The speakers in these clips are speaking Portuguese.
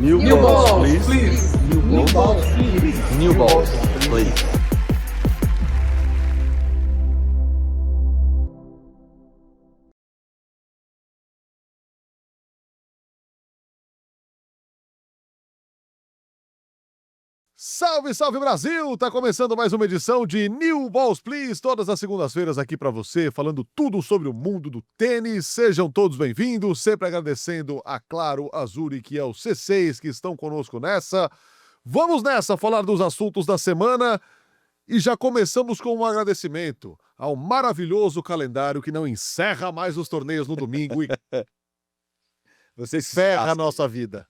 New balls, please. New balls, please. New balls, please. Salve, salve Brasil! Tá começando mais uma edição de New Balls Please, todas as segundas-feiras aqui pra você, falando tudo sobre o mundo do tênis. Sejam todos bem-vindos, sempre agradecendo a Claro, a Zurich e ao C6 que estão conosco nessa. Vamos nessa, falar dos assuntos da semana e já começamos com um agradecimento ao maravilhoso calendário que não encerra mais os torneios no domingo e ferra a nossa vida.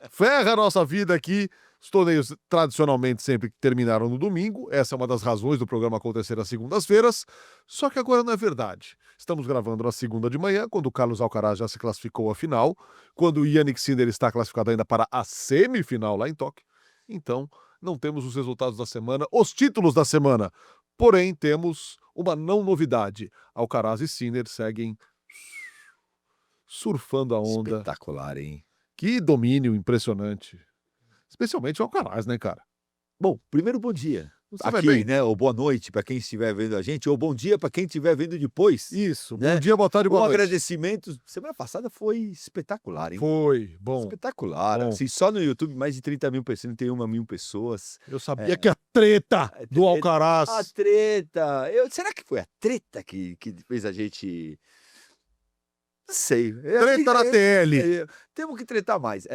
Ferra a nossa vida aqui. Os torneios tradicionalmente sempre terminaram no domingo, essa é uma das razões do programa acontecer às segundas-feiras, só que agora não é verdade. Estamos gravando na segunda de manhã, quando o Carlos Alcaraz já se classificou à final, quando o Jannik Sinner está classificado ainda para a semifinal lá em Tóquio. Então, não temos os resultados da semana, os títulos da semana, porém temos uma não novidade. Alcaraz e Sinner seguem surfando a onda. Espetacular, hein? Que domínio impressionante. Especialmente o Alcaraz, né, cara? Bom, primeiro bom dia. Você vai Aqui, bem? né? Ou boa noite para quem estiver vendo a gente, ou bom dia para quem estiver vendo depois. Isso, né? bom dia, boa tarde, boa noite. Agradecimento. Semana passada foi espetacular, hein? Foi, bom. Espetacular. Bom. Assim, só no YouTube, mais de 30 mil pessoas, 31 mil pessoas. Eu sabia que a treta do Alcaraz... A treta. Será que foi a treta que fez a gente... Não sei. Treta na TL. Temos que tretar mais.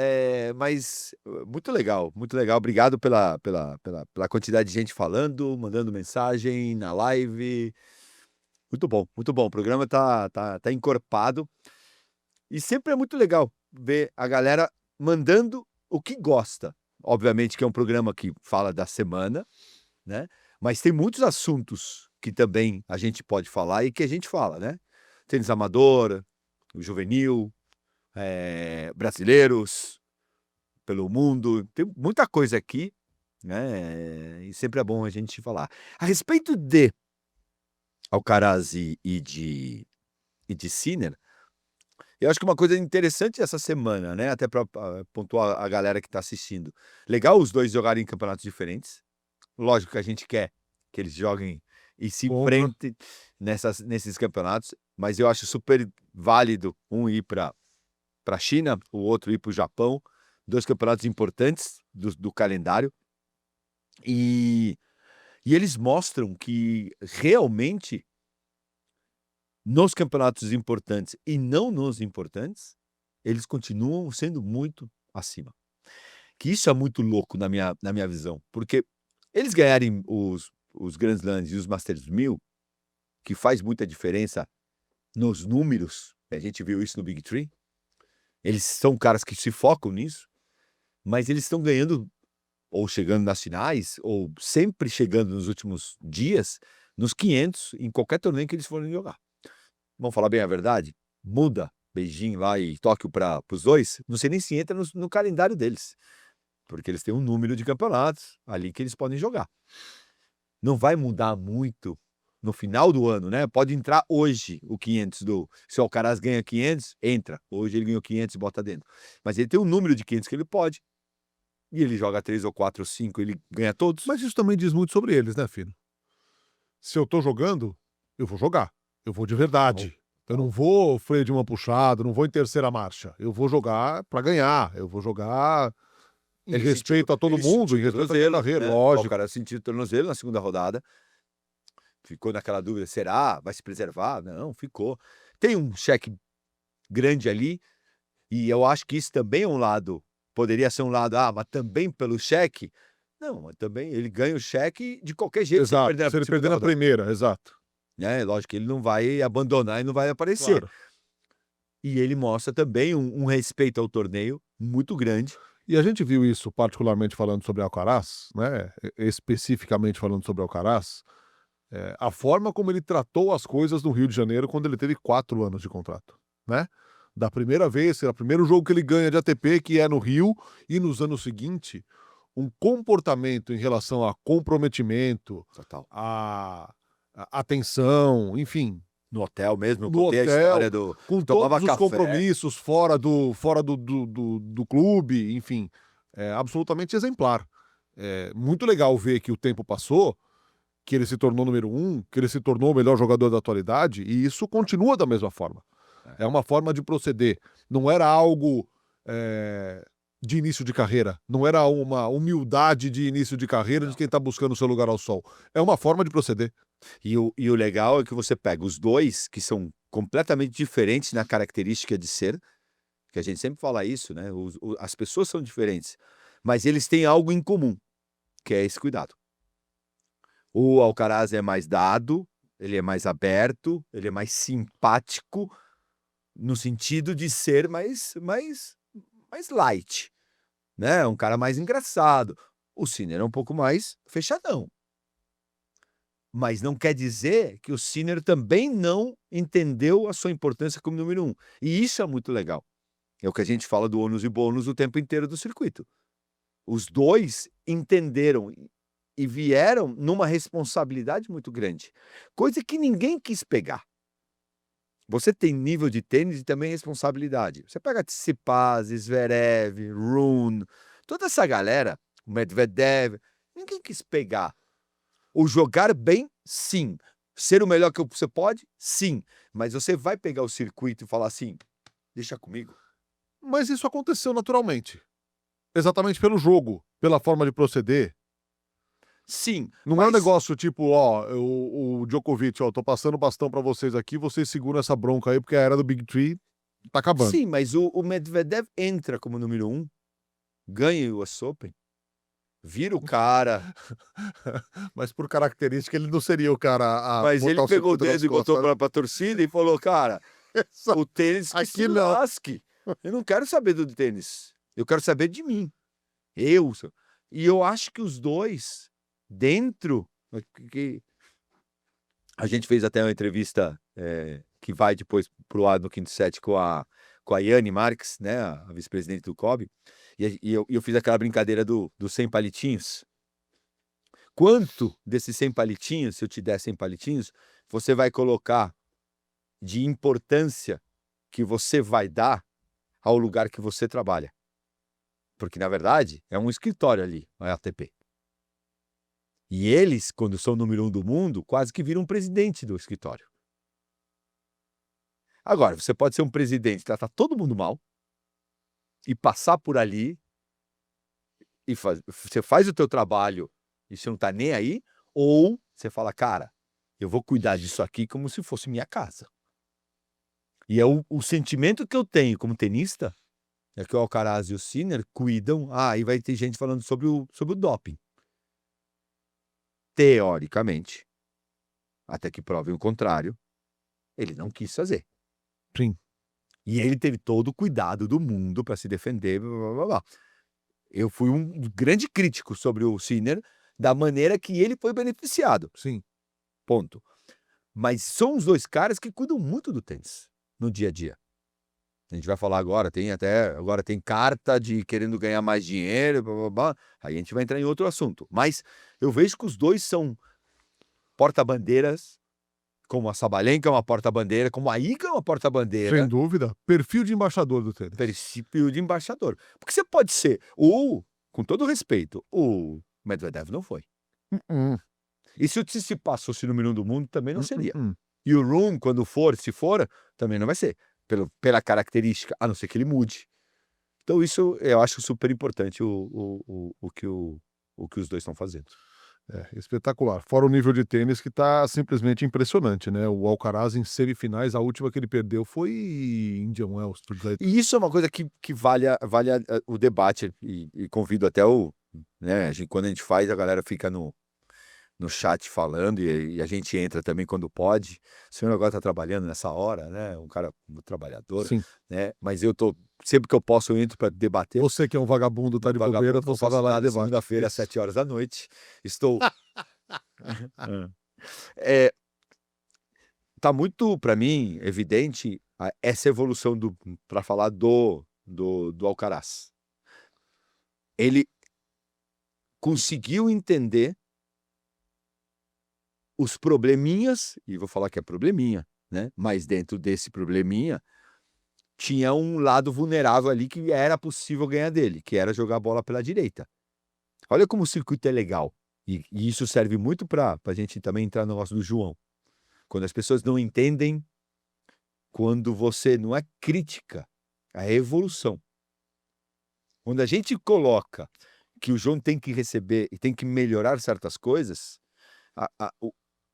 Mas muito legal, muito legal. Obrigado pela quantidade de gente falando, mandando mensagem na live. Muito bom, muito bom. O programa tá encorpado. E sempre é muito legal ver a galera mandando o que gosta. Obviamente que é um programa que fala da semana, né? Mas tem muitos assuntos que também a gente pode falar e que a gente fala, né? Tênis amador, o juvenil, brasileiros, pelo mundo, tem muita coisa aqui, né? E sempre é bom a gente falar. A respeito de Alcaraz e de Sinner, eu acho que uma coisa interessante essa semana, né? Até para pontuar a galera que está assistindo. Legal os dois jogarem em campeonatos diferentes. Lógico que a gente quer que eles joguem e se enfrentem nesses campeonatos, mas eu acho super válido um ir para a China, o outro ir para o Japão, dois campeonatos importantes do calendário, e eles mostram que realmente nos campeonatos importantes e não nos importantes, eles continuam sendo muito acima. Que isso é muito louco na minha visão, porque eles ganharem os Grand Slams e os Masters 1000, que faz muita diferença nos números, a gente viu isso no Big Three, eles são caras que se focam nisso, mas eles estão ganhando, ou chegando nas finais, ou sempre chegando nos últimos dias, nos 500, em qualquer torneio que eles forem jogar. Vamos falar bem a verdade? Muda Beijing lá e Tóquio para os dois, não sei nem se entra no calendário deles, porque eles têm um número de campeonatos ali que eles podem jogar. Não vai mudar muito no final do ano, né? Pode entrar hoje o 500 se o Alcaraz ganha 500, entra. Hoje ele ganhou 500 e bota dentro. Mas ele tem um número de 500 que ele pode. E ele joga 3 ou 4 ou 5, ele ganha todos. Mas isso também diz muito sobre eles, né, filho? Se eu tô jogando, eu vou jogar. Eu vou de verdade. Eu não vou freio de mão puxado, não vou em terceira marcha. Eu vou jogar pra ganhar. Eu vou jogar em respeito a todo mundo, em respeito à carreira, lógico. O cara sentiu o tornozelo na segunda rodada. Ficou naquela dúvida, será? Vai se preservar? Não, ficou. Tem um cheque grande ali, e eu acho que isso também é um lado, poderia ser um lado, mas também pelo cheque? Não, mas também ele ganha o cheque de qualquer jeito. Exato, se ele perder na primeira, exato. Lógico que ele não vai abandonar e não vai aparecer. Claro. E ele mostra também um respeito ao torneio muito grande. E a gente viu isso particularmente falando sobre Alcaraz, né? Especificamente falando sobre Alcaraz, a forma como ele tratou as coisas no Rio de Janeiro quando ele teve 4 anos de contrato, né? Da primeira vez, o primeiro jogo que ele ganha de ATP, que é no Rio, e nos anos seguintes, um comportamento em relação a comprometimento, Total. a atenção, enfim, No hotel mesmo, eu No contei a hotel, história do... com tomava todos os café. compromissos fora do clube, enfim, é absolutamente exemplar. É muito legal ver que o tempo passou, que ele se tornou número 1, que ele se tornou o melhor jogador da atualidade, e isso continua da mesma forma. É uma forma de proceder. Não era algo de início de carreira, não era uma humildade de início de carreira de quem está buscando o seu lugar ao sol. É uma forma de proceder. E o legal é que você pega os dois, que são completamente diferentes na característica de ser, que a gente sempre fala isso, né? As pessoas são diferentes, mas eles têm algo em comum, que é esse cuidado. O Alcaraz é mais dado, ele é mais aberto, ele é mais simpático, no sentido de ser mais light, né? Um cara mais engraçado. O Sinner é um pouco mais fechadão. Mas não quer dizer que o Sinner também não entendeu a sua importância como número 1. E isso é muito legal. É o que a gente fala do ônus e bônus o tempo inteiro do circuito. Os dois entenderam e vieram numa responsabilidade muito grande. Coisa que ninguém quis pegar. Você tem nível de tênis e também responsabilidade. Você pega Tsitsipas, Zverev, Rune, toda essa galera, o Medvedev, ninguém quis pegar. O jogar bem, sim. Ser o melhor que você pode, sim. Mas você vai pegar o circuito e falar assim, deixa comigo. Mas isso aconteceu naturalmente. Exatamente pelo jogo, pela forma de proceder. Sim. Não é um negócio tipo, ó, o Djokovic, ó, tô passando o bastão pra vocês aqui, vocês seguram essa bronca aí, porque a era do Big Three tá acabando. Sim, mas o Medvedev entra como número 1, ganha o US Open, vira o cara. Mas por característica ele não seria o cara a Mas botar ele o pegou o circuito nas dedo e botou costas. pra torcida e falou, cara, o tênis que Aqui se não. lasque. Eu não quero saber do tênis. Eu quero saber de mim. E eu acho que os dois, dentro... que a gente fez até uma entrevista que vai depois pro ar no Quinto Set com a Yane Marques, né, a vice-presidente do COB, e eu fiz aquela brincadeira dos 100 palitinhos. Quanto desses 100 palitinhos, se eu te der 100 palitinhos, você vai colocar de importância que você vai dar ao lugar que você trabalha? Porque, na verdade, é um escritório ali, a ATP. E eles, quando são o número 1 do mundo, quase que viram presidente do escritório. Agora, você pode ser um presidente, tratar todo mundo mal, e passar por ali, e você faz o teu trabalho e você não tá nem aí, ou você fala, cara, eu vou cuidar disso aqui como se fosse minha casa. E é o sentimento que eu tenho como tenista, é que o Alcaraz e o Sinner cuidam. Aí vai ter gente falando sobre o doping. Teoricamente, até que provem o contrário, ele não quis fazer. Sim. E ele teve todo o cuidado do mundo para se defender, blá, blá, blá, blá. Eu fui um grande crítico sobre o Sinner, da maneira que ele foi beneficiado. Sim. Ponto. Mas são os dois caras que cuidam muito do tênis, no dia a dia. A gente vai falar agora, agora tem carta de querendo ganhar mais dinheiro, blá, blá, blá. Aí a gente vai entrar em outro assunto. Mas eu vejo que os dois são porta-bandeiras, como a Sabalenka é uma porta-bandeira, como a Iga é uma porta-bandeira. Sem dúvida. Perfil de embaixador do tênis. Princípio de embaixador. Porque você pode ser, com todo respeito, o Medvedev não foi. E se o Tsitsipas fosse o número 1 do mundo, também não seria. E o Rune, quando se for, também não vai ser. Pela característica, a não ser que ele mude. Então isso eu acho super importante o que os dois estão fazendo. É espetacular. Fora o nível de tênis que tá simplesmente impressionante, né? O Alcaraz em semifinais, a última que ele perdeu foi Indian Wells. E isso é uma coisa que vale o debate, e convido até né, quando a gente faz, a galera fica no chat falando, e a gente entra também quando pode. O senhor agora está trabalhando nessa hora, né? Um cara muito trabalhador, Sim. né? Mas sempre que eu posso, eu entro para debater. Você que é um vagabundo, tá de bobeira, Não você faço vai lá e nada, debate. segunda-feira, às 7 horas da noite. Estou... Tá muito, para mim, evidente essa evolução para falar do Alcaraz. Ele conseguiu entender os probleminhas, e vou falar que é probleminha, né? Mas dentro desse probleminha, tinha um lado vulnerável ali que era possível ganhar dele, que era jogar a bola pela direita. Olha como o circuito é legal. E isso serve muito para a gente também entrar no negócio do João. Quando as pessoas não entendem, quando você não é crítica, é evolução. Quando a gente coloca que o João tem que receber e tem que melhorar certas coisas,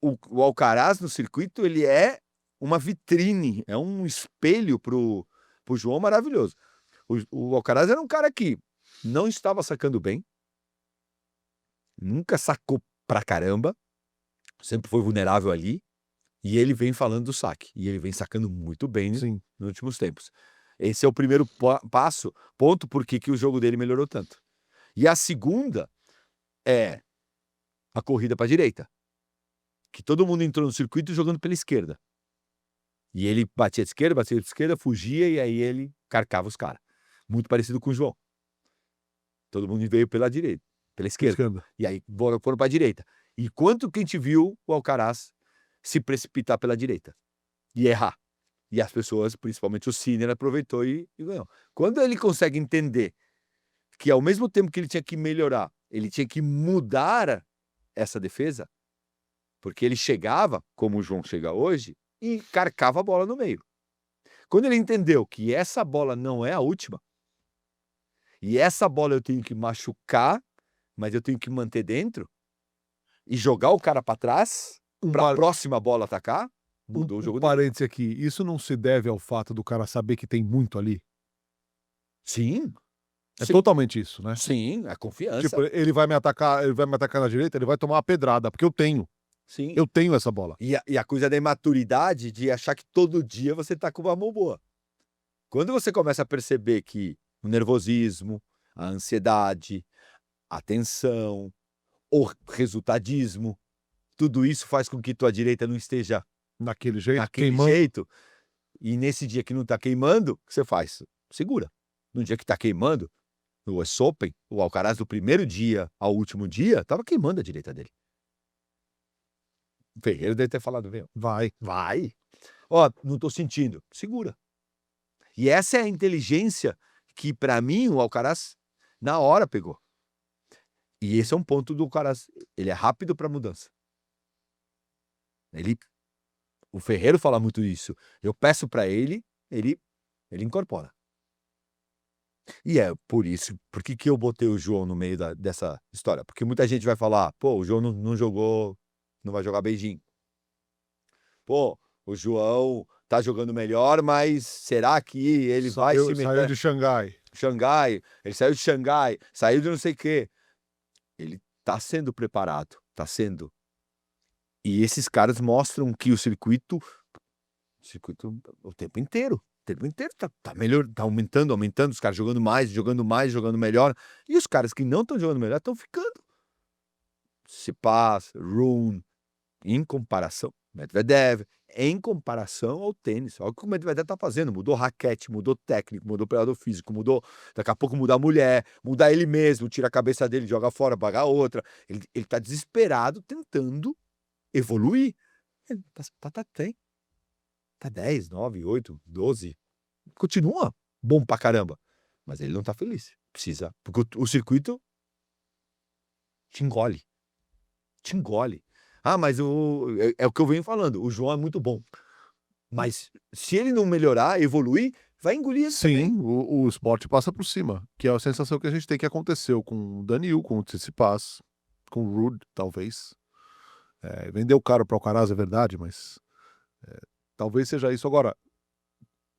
o Alcaraz no circuito, ele é uma vitrine, é um espelho pro João maravilhoso. O Alcaraz era um cara que não estava sacando bem, nunca sacou pra caramba, sempre foi vulnerável ali, e ele vem falando do saque, e ele vem sacando muito bem Sim. nos últimos tempos. Esse é o primeiro ponto porque que o jogo dele melhorou tanto. E a segunda é a corrida para a direita, que todo mundo entrou no circuito jogando pela esquerda. E ele batia de esquerda, fugia, e aí ele carcava os caras. Muito parecido com o João. Todo mundo veio pela direita, pela esquerda. E aí foram para a direita. E quanto que a gente viu o Alcaraz se precipitar pela direita e errar. E as pessoas, principalmente o Sinner, aproveitou e ganhou. Quando ele consegue entender que ao mesmo tempo que ele tinha que melhorar, ele tinha que mudar essa defesa, porque ele chegava, como o João chega hoje, e carcava a bola no meio. Quando ele entendeu que essa bola não é a última, e essa bola eu tenho que machucar, mas eu tenho que manter dentro, e jogar o cara para trás, para a próxima bola atacar, mudou o jogo dele. Parênteses aqui, isso não se deve ao fato do cara saber que tem muito ali? Sim. É totalmente isso, né? Sim, a confiança. Tipo, ele vai me atacar na direita, ele vai tomar uma pedrada, porque eu tenho. Sim. Eu tenho essa bola. E a coisa da imaturidade de achar que todo dia você tá com uma mão boa. Quando você começa a perceber que o nervosismo, a ansiedade, a tensão, o resultadismo, tudo isso faz com que tua direita não esteja Naquele jeito, naquele jeito. E nesse dia que não tá queimando, o que você faz? Segura. No dia que tá queimando, no US Open, o Alcaraz do primeiro dia ao último dia, tava queimando a direita dele. O Ferreira deve ter falado, meu, vai. Ó, não tô sentindo. Segura. E essa é a inteligência que, para mim, o Alcaraz, na hora, pegou. E esse é um ponto do Alcaraz. Ele é rápido para mudança. O Ferreiro fala muito isso. Eu peço para ele incorpora. E é por isso, por que eu botei o João no meio dessa história? Porque muita gente vai falar, pô, o João não jogou, não vai jogar Beijing. Pô, o João tá jogando melhor, mas será que ele vai se meter? Saiu de Xangai. Ele saiu de Xangai, saiu de não sei o quê. Ele tá sendo preparado, tá sendo. E esses caras mostram que o circuito o tempo inteiro tá melhor, tá aumentando, os caras jogando mais, jogando melhor. E os caras que não estão jogando melhor estão ficando. Tsitsipas, Rune, em comparação, Medvedev, em comparação ao tênis. Olha o que o Medvedev tá fazendo. Mudou raquete, mudou técnico, mudou operador físico, daqui a pouco mudar a mulher, mudar ele mesmo, tira a cabeça dele, joga fora, paga outra. Ele tá desesperado tentando evoluir. Ele tá 10, 9, 8, 12. Continua bom pra caramba. Mas ele não tá feliz. Precisa. Porque o circuito te engole. Ah, mas é o que eu venho falando. O João é muito bom. Mas se ele não melhorar, evoluir, vai engolir isso. Sim, o esporte passa por cima. Que é a sensação que a gente tem que aconteceu com o Daniil, com o Tsitsipas, com o Ruud, talvez. Vendeu caro para o Alcaraz, é verdade, mas talvez seja isso. Agora,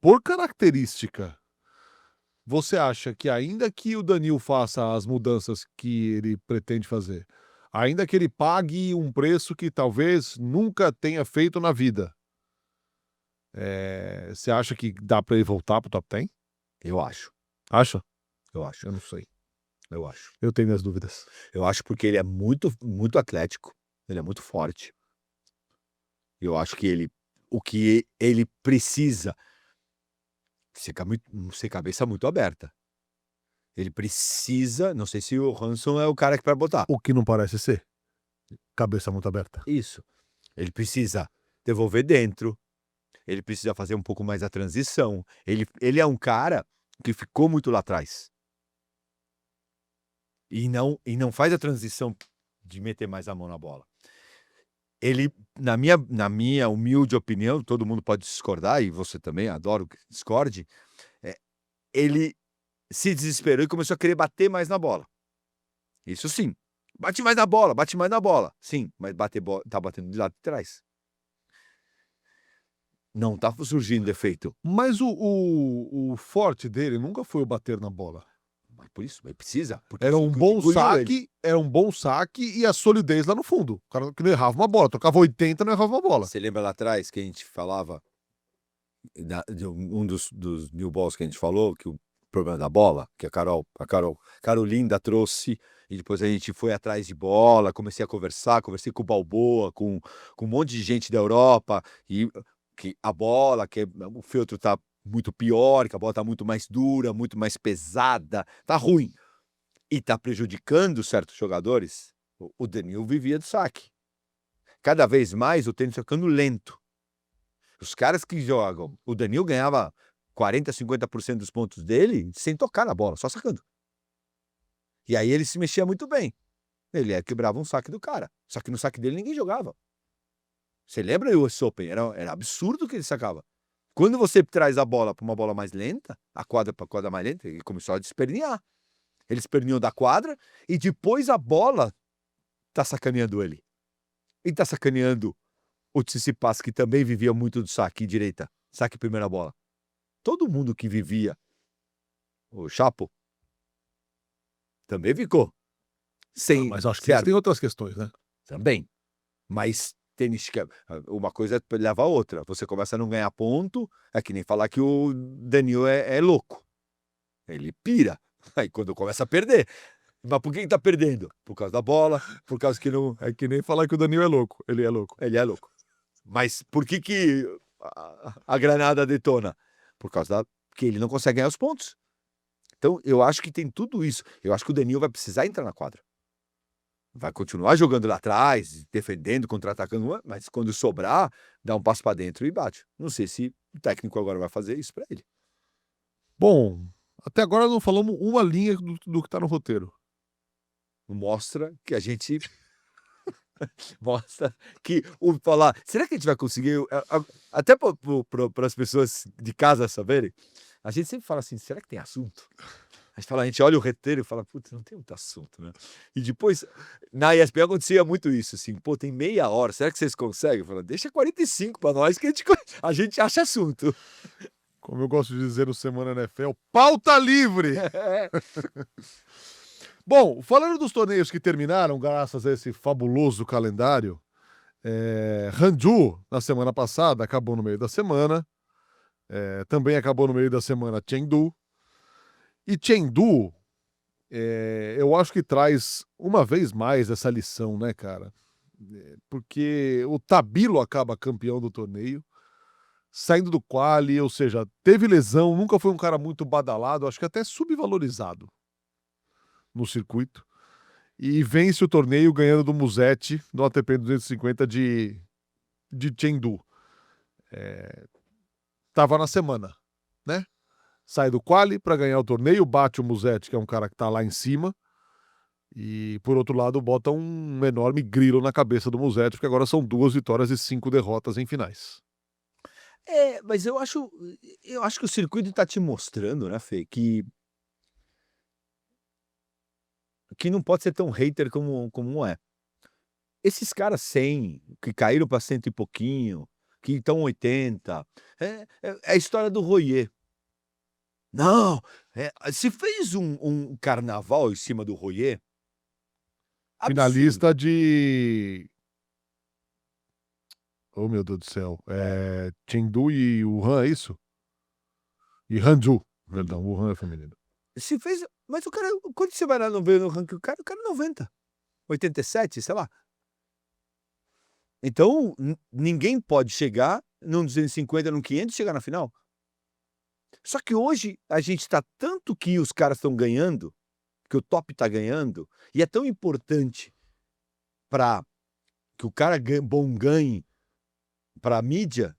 por característica, você acha que ainda que o Daniil faça as mudanças que ele pretende fazer, ainda que ele pague um preço que talvez nunca tenha feito na vida, você acha que dá para ele voltar pro top 10? Eu acho. Acha? Eu acho. Eu não sei. Eu acho. Eu tenho minhas dúvidas. Eu acho porque ele é muito, muito atlético. Ele é muito forte. Eu acho que o que ele precisa ser cabeça muito aberta. Ele precisa, não sei se o Hanson é o cara que vai botar. O que não parece ser. Cabeça muito aberta. Isso. Ele precisa devolver dentro. ele precisa fazer um pouco mais a transição. Ele é um cara que ficou muito lá atrás. E não faz a transição de meter mais a mão na bola. Ele, na minha humilde opinião, todo mundo pode discordar, e você também, adoro que discorde, ele se desesperou e começou a querer bater mais na bola. Isso sim. Bate mais na bola, bate mais na bola. Sim, mas tá batendo de lado de trás. Não tá surgindo defeito. Mas o forte dele nunca foi o bater na bola. Mas por isso, ele precisa. Porque Era isso um bom engoliu ele. saque, e a solidez lá no fundo. O cara que não errava uma bola, trocava 80 não errava uma bola. Você lembra lá atrás que a gente falava, de um dos New Balls que a gente falou, que o problema da bola, que a Carolinda trouxe, e depois a gente foi atrás de bola, comecei com o Balboa, com um monte de gente da Europa, e que a bola, o feltro tá muito pior, que a bola tá muito mais dura, muito mais pesada, tá ruim. E tá prejudicando certos jogadores. O Danilo vivia do saque. Cada vez mais o tênis tá ficando lento. Os caras que jogam, o Danilo ganhava 40, 50% dos pontos dele sem tocar na bola, só sacando. E aí ele se mexia muito bem. Ele quebrava um saque do cara. Só que no saque dele ninguém jogava. Você lembra o US Open? Era absurdo o que ele sacava. Quando você traz a bola para uma bola mais lenta, a quadra para quadra mais lenta, ele começou a despernear. Ele esperneou da quadra e depois a bola tá sacaneando ele. E tá sacaneando o Tsitsipas, que também vivia muito do saque direita. Saque primeira bola. Todo mundo que vivia. O Chapo também ficou. Sem, Mas acho que certo, tem outras questões, né? também. Mas tênis, uma coisa leva a outra. Você começa a não ganhar ponto, é que nem falar que o Danilo é louco. Ele pira. Aí quando começa a perder. Mas por que ele tá perdendo? Por causa da bola, por causa que não... É que nem falar que o Danilo é louco. Ele é louco. Ele é louco. Mas por que a granada detona? Por causa que ele não consegue ganhar os pontos. Então, eu acho que tem tudo isso. Eu acho que o Danilo vai precisar entrar na quadra. Vai continuar jogando lá atrás, defendendo, contra-atacando, mas quando sobrar, dá um passo para dentro e bate. Não sei se o técnico agora vai fazer isso para ele. Bom, até agora não falamos uma linha do que tá no roteiro. Mostra que a gente... Mostra que falar... Será que a gente vai conseguir... Até para as pessoas de casa saberem, a gente sempre fala assim, será que tem assunto? A gente olha o roteiro e fala, putz, não tem muito assunto, né? E depois, na ESPN acontecia muito isso, assim, pô, tem meia hora, será que vocês conseguem? Fala, deixa 45 para nós que a gente acha assunto. Como eu gosto de dizer no Semana NFL, pauta livre! Bom, falando dos torneios que terminaram, graças a esse fabuloso calendário, Hangzhou, na semana passada, acabou no meio da semana. Também acabou no meio da semana Chengdu. E Chengdu, eu acho que traz uma vez mais essa lição, né, cara? Porque o Tabilo acaba campeão do torneio, saindo do quali, ou seja, teve lesão, nunca foi um cara muito badalado, acho que até subvalorizado no circuito. E vence o torneio ganhando do Musetti no ATP 250 de Chengdu. Tava na semana, né? Sai do quali para ganhar o torneio, bate o Musetti, que é um cara que tá lá em cima, e por outro lado bota um enorme grilo na cabeça do Musetti, porque agora são 2 vitórias e 5 derrotas em finais. Mas eu acho que o circuito tá te mostrando, né, Fê, que não pode ser tão hater como é. Esses caras 100, que caíram para 100 e pouquinho, que estão 80, é a história do Royer. Não, se fez um carnaval em cima do Royer, absurdo. Finalista de... Oh, meu Deus do céu. Chengdu e Wuhan, é isso? E Hangzhou. Perdão, Wuhan é feminino. Se fez, mas o cara, quando você vai lá no ver no ranking, o cara é 90, 87, sei lá. Então, ninguém pode chegar num 250, num 500 e chegar na final. Só que hoje a gente tá tanto que os caras estão ganhando, que o top tá ganhando, e é tão importante para que o cara bom ganhe para a mídia,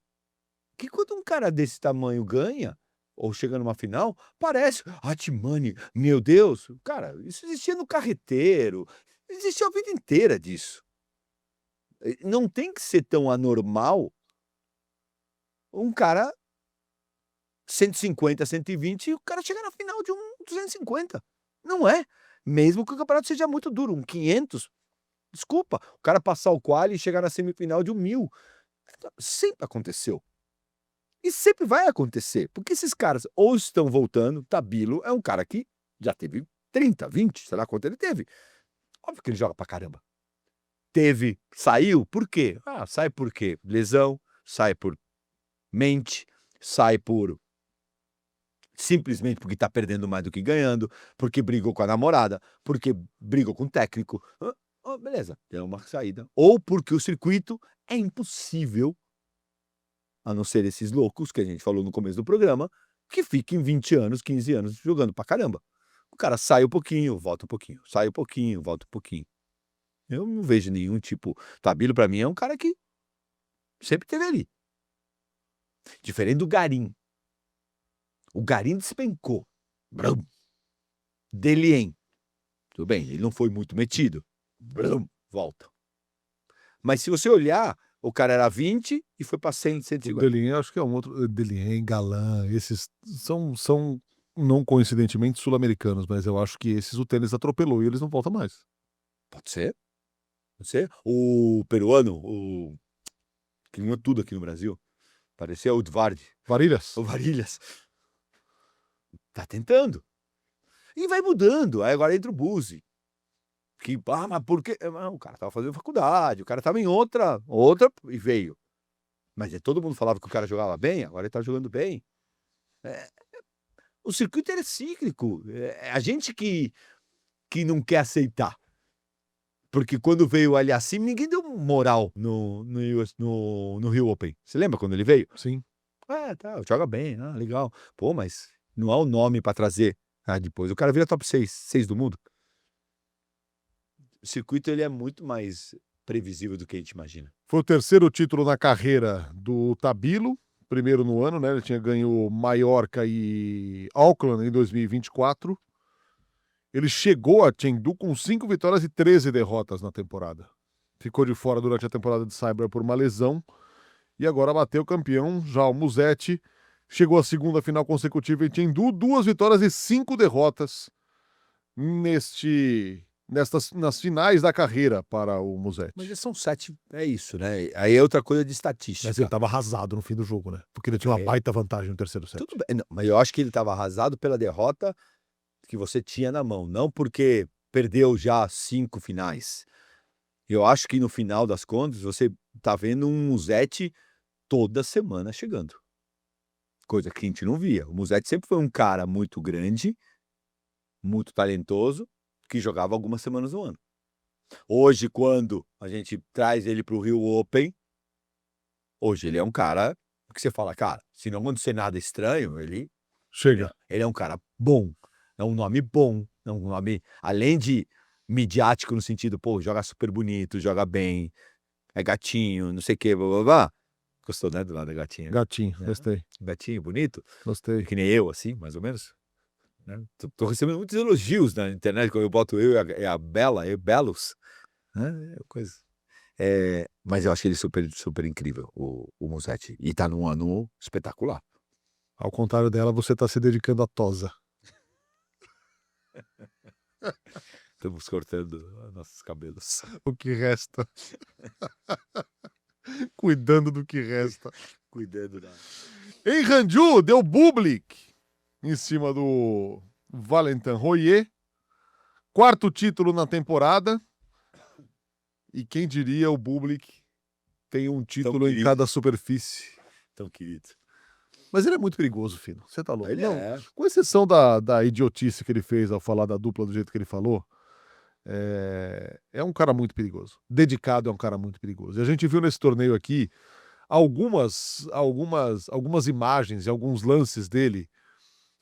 que quando um cara desse tamanho ganha, ou chega numa final, parece, Money, meu Deus, cara, isso existia no carreteiro, existiu a vida inteira disso. Não tem que ser tão anormal um cara 150, 120 e o cara chega na final de um 250. Não é. Mesmo que o campeonato seja muito duro, um 500, desculpa, o cara passar o quali e chegar na semifinal de um 1000. Sempre aconteceu. E sempre vai acontecer, porque esses caras ou estão voltando, Tabilo é um cara que já teve 30, 20, sei lá quanto ele teve. Óbvio que ele joga pra caramba. Saiu, por quê? Sai por quê? Lesão, sai por mente, sai por simplesmente porque tá perdendo mais do que ganhando, porque brigou com a namorada, porque brigou com o técnico. Beleza, deu uma saída. Ou porque o circuito é impossível, a não ser esses loucos que a gente falou no começo do programa, que fiquem 20 anos, 15 anos jogando pra caramba. O cara sai um pouquinho, volta um pouquinho, sai um pouquinho, volta um pouquinho. Eu não vejo nenhum tipo. Tabilo, pra mim, é um cara que sempre teve ali. Diferente do Garim. O Garim despencou. Brum. Delien. Tudo bem, ele não foi muito metido. Brum. Volta. Mas se você olhar, o cara era 20 e foi pra 100, O 150. Delien, acho que é um outro. Delien, Galan, esses são não coincidentemente sul-americanos, mas eu acho que esses o tênis atropelou e eles não voltam mais. Pode ser. Pode ser. O peruano, que ganhou tudo aqui no Brasil, parecia o Dvard. Varilhas? O Varilhas. Tá tentando. E vai mudando. Aí agora entra o Buzi. Mas por quê? O cara tava fazendo faculdade, o cara tava em outra e veio. Mas todo mundo falava que o cara jogava bem, agora ele tá jogando bem. O circuito é cíclico. É a gente que não quer aceitar. Porque quando veio o Aliassime, ninguém deu moral no Rio Open. Você lembra quando ele veio? Sim. Tá, joga bem, legal. Pô, mas não há o nome pra trazer. Depois o cara vira top 6 do mundo. O circuito ele é muito mais previsível do que a gente imagina. Foi o terceiro título na carreira do Tabilo, primeiro no ano, né? Ele tinha ganho Maiorca e Auckland em 2024. Ele chegou a Chengdu com 5 vitórias e 13 derrotas na temporada. Ficou de fora durante a temporada de Saibro por uma lesão e agora bateu o campeão, já o Musetti. Chegou à segunda final consecutiva em Chengdu, 2 vitórias e 5 derrotas nas finais da carreira para o Musetti. Mas são 7, é isso, né? Aí é outra coisa de estatística. Mas ele estava arrasado no fim do jogo, né? Porque ele tinha uma baita vantagem no terceiro set. Tudo bem, não, mas eu acho que ele estava arrasado pela derrota que você tinha na mão, não porque perdeu já 5 finais. Eu acho que no final das contas você tá vendo um Musetti toda semana chegando. Coisa que a gente não via. O Musetti sempre foi um cara muito grande, muito talentoso, que jogava algumas semanas no ano. Hoje, quando a gente traz ele para o Rio Open, hoje ele é um cara que você fala, cara, se não acontecer nada estranho, ele Chega. é um cara bom, é um nome bom, é um nome, além de midiático no sentido, joga super bonito, joga bem, é gatinho, não sei o que, blá, blá, blá. Gostou, né, do lado da gatinha? Gatinho, gostei. Gatinho, bonito. Gostei. Que nem eu, assim, mais ou menos. Né? Tô recebendo muitos elogios na internet, quando eu boto eu e a Bela, Belos. Né? Coisa. Mas eu acho ele super, super incrível, o Musetti. E tá num ano espetacular. Ao contrário dela, você tá se dedicando à tosa. Estamos cortando nossos cabelos. O que resta. Cuidando do que resta. Cuidando da... Em Hangzhou, deu Bublik em cima do Valentin Royer. 4º título na temporada. E quem diria o Bublik tem um título em cada superfície. Tão querido. Mas ele é muito perigoso, Fino. Você tá louco? Ele Não, é. com exceção da idiotice que ele fez ao falar da dupla do jeito que ele falou, é um cara muito perigoso. Dedicado é um cara muito perigoso. E a gente viu nesse torneio aqui algumas imagens e alguns lances dele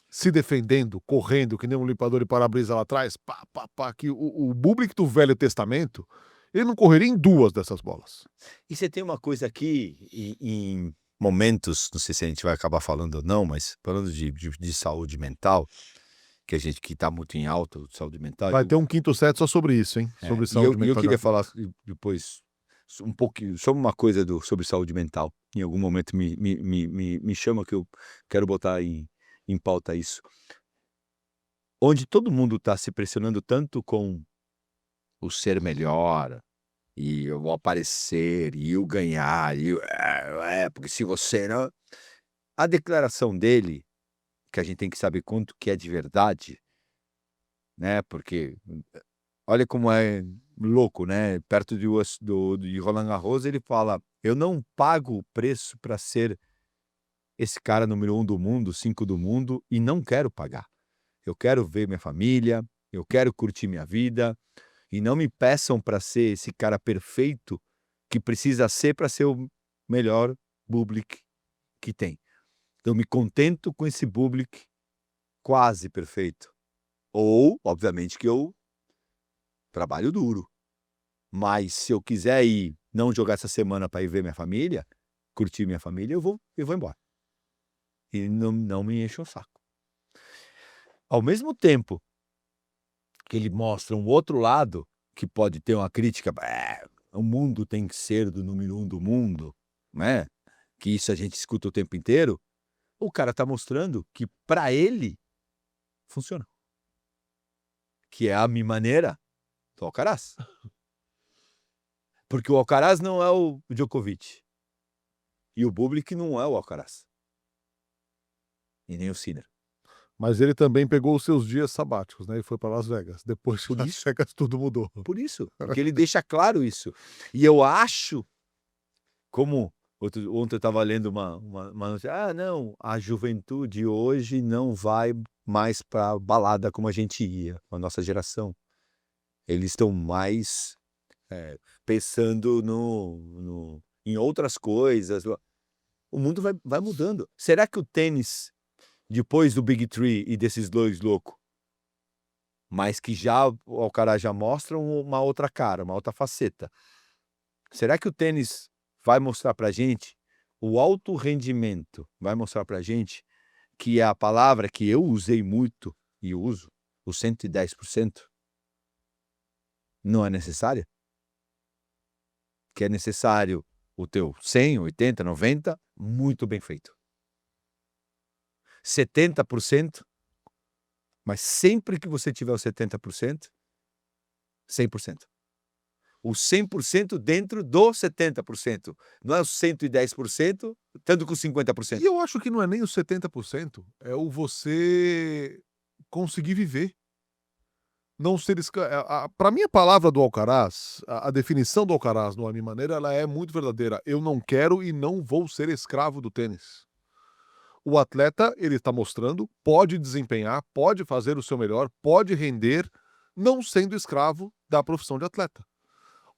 se defendendo, correndo, que nem um limpador de para-brisa lá atrás, que o Bublik do Velho Testamento, ele não correria em 2 dessas bolas. E você tem uma coisa aqui momentos, não sei se a gente vai acabar falando ou não, mas falando de saúde mental, que a gente que está muito em alta, saúde mental. Vai ter um quinto set só sobre isso, hein? Sobre E saúde eu mental. queria falar depois um pouquinho sobre uma coisa sobre saúde mental. Em algum momento me chama que eu quero botar em pauta isso. Onde todo mundo está se pressionando tanto com o ser melhor, e o aparecer, e o ganhar, porque se você não. A declaração dele, que a gente tem que saber quanto que é de verdade, né? Porque olha como é louco, né? Perto de Roland Garros, ele fala: eu não pago o preço para ser esse cara número 1 do mundo, 5 do mundo, e não quero pagar. Eu quero ver minha família, eu quero curtir minha vida, e não me peçam para ser esse cara perfeito que precisa ser para ser o melhor public que tem. Eu me contento com esse public quase perfeito. Ou, obviamente, que eu trabalho duro. Mas se eu quiser ir, não jogar essa semana para ir ver minha família, curtir minha família, eu vou embora. E não me enche o saco. Ao mesmo tempo que ele mostra um outro lado, que pode ter uma crítica, o mundo tem que ser do número 1 do mundo, né? Que isso a gente escuta o tempo inteiro. O cara tá mostrando que para ele funciona. Que é a minha maneira do Alcaraz. Porque o Alcaraz não é o Djokovic. E o Bublik não é o Alcaraz. E nem o Sinner. Mas ele também pegou os seus dias sabáticos, né? E foi para Las Vegas. Depois de Por Las isso. Vegas tudo mudou. Por isso. Porque ele deixa claro isso. E eu acho, como ontem eu estava lendo uma notícia, não, a juventude hoje não vai mais para balada como a gente ia, a nossa geração. Eles estão mais pensando em outras coisas. O mundo vai mudando. Será que o tênis, depois do Big Three e desses dois loucos, mas que já o Alcaraz já mostra uma outra cara, uma outra faceta, será que o tênis vai mostrar pra gente o alto rendimento, vai mostrar pra gente que é a palavra que eu usei muito e uso, o 110%, não é necessária? Que é necessário o teu 100, 80, 90, muito bem feito. 70%, mas sempre que você tiver o 70%, 100%. O 100% dentro do 70%. Não é o 110%, tanto com 50%. E eu acho que não é nem os 70%, é o você conseguir viver. Não ser para mim a palavra do Alcaraz, a definição do Alcaraz no A Minha Maneira, ela é muito verdadeira. Eu não quero e não vou ser escravo do tênis. O atleta, ele está mostrando, pode desempenhar, pode fazer o seu melhor, pode render, não sendo escravo da profissão de atleta.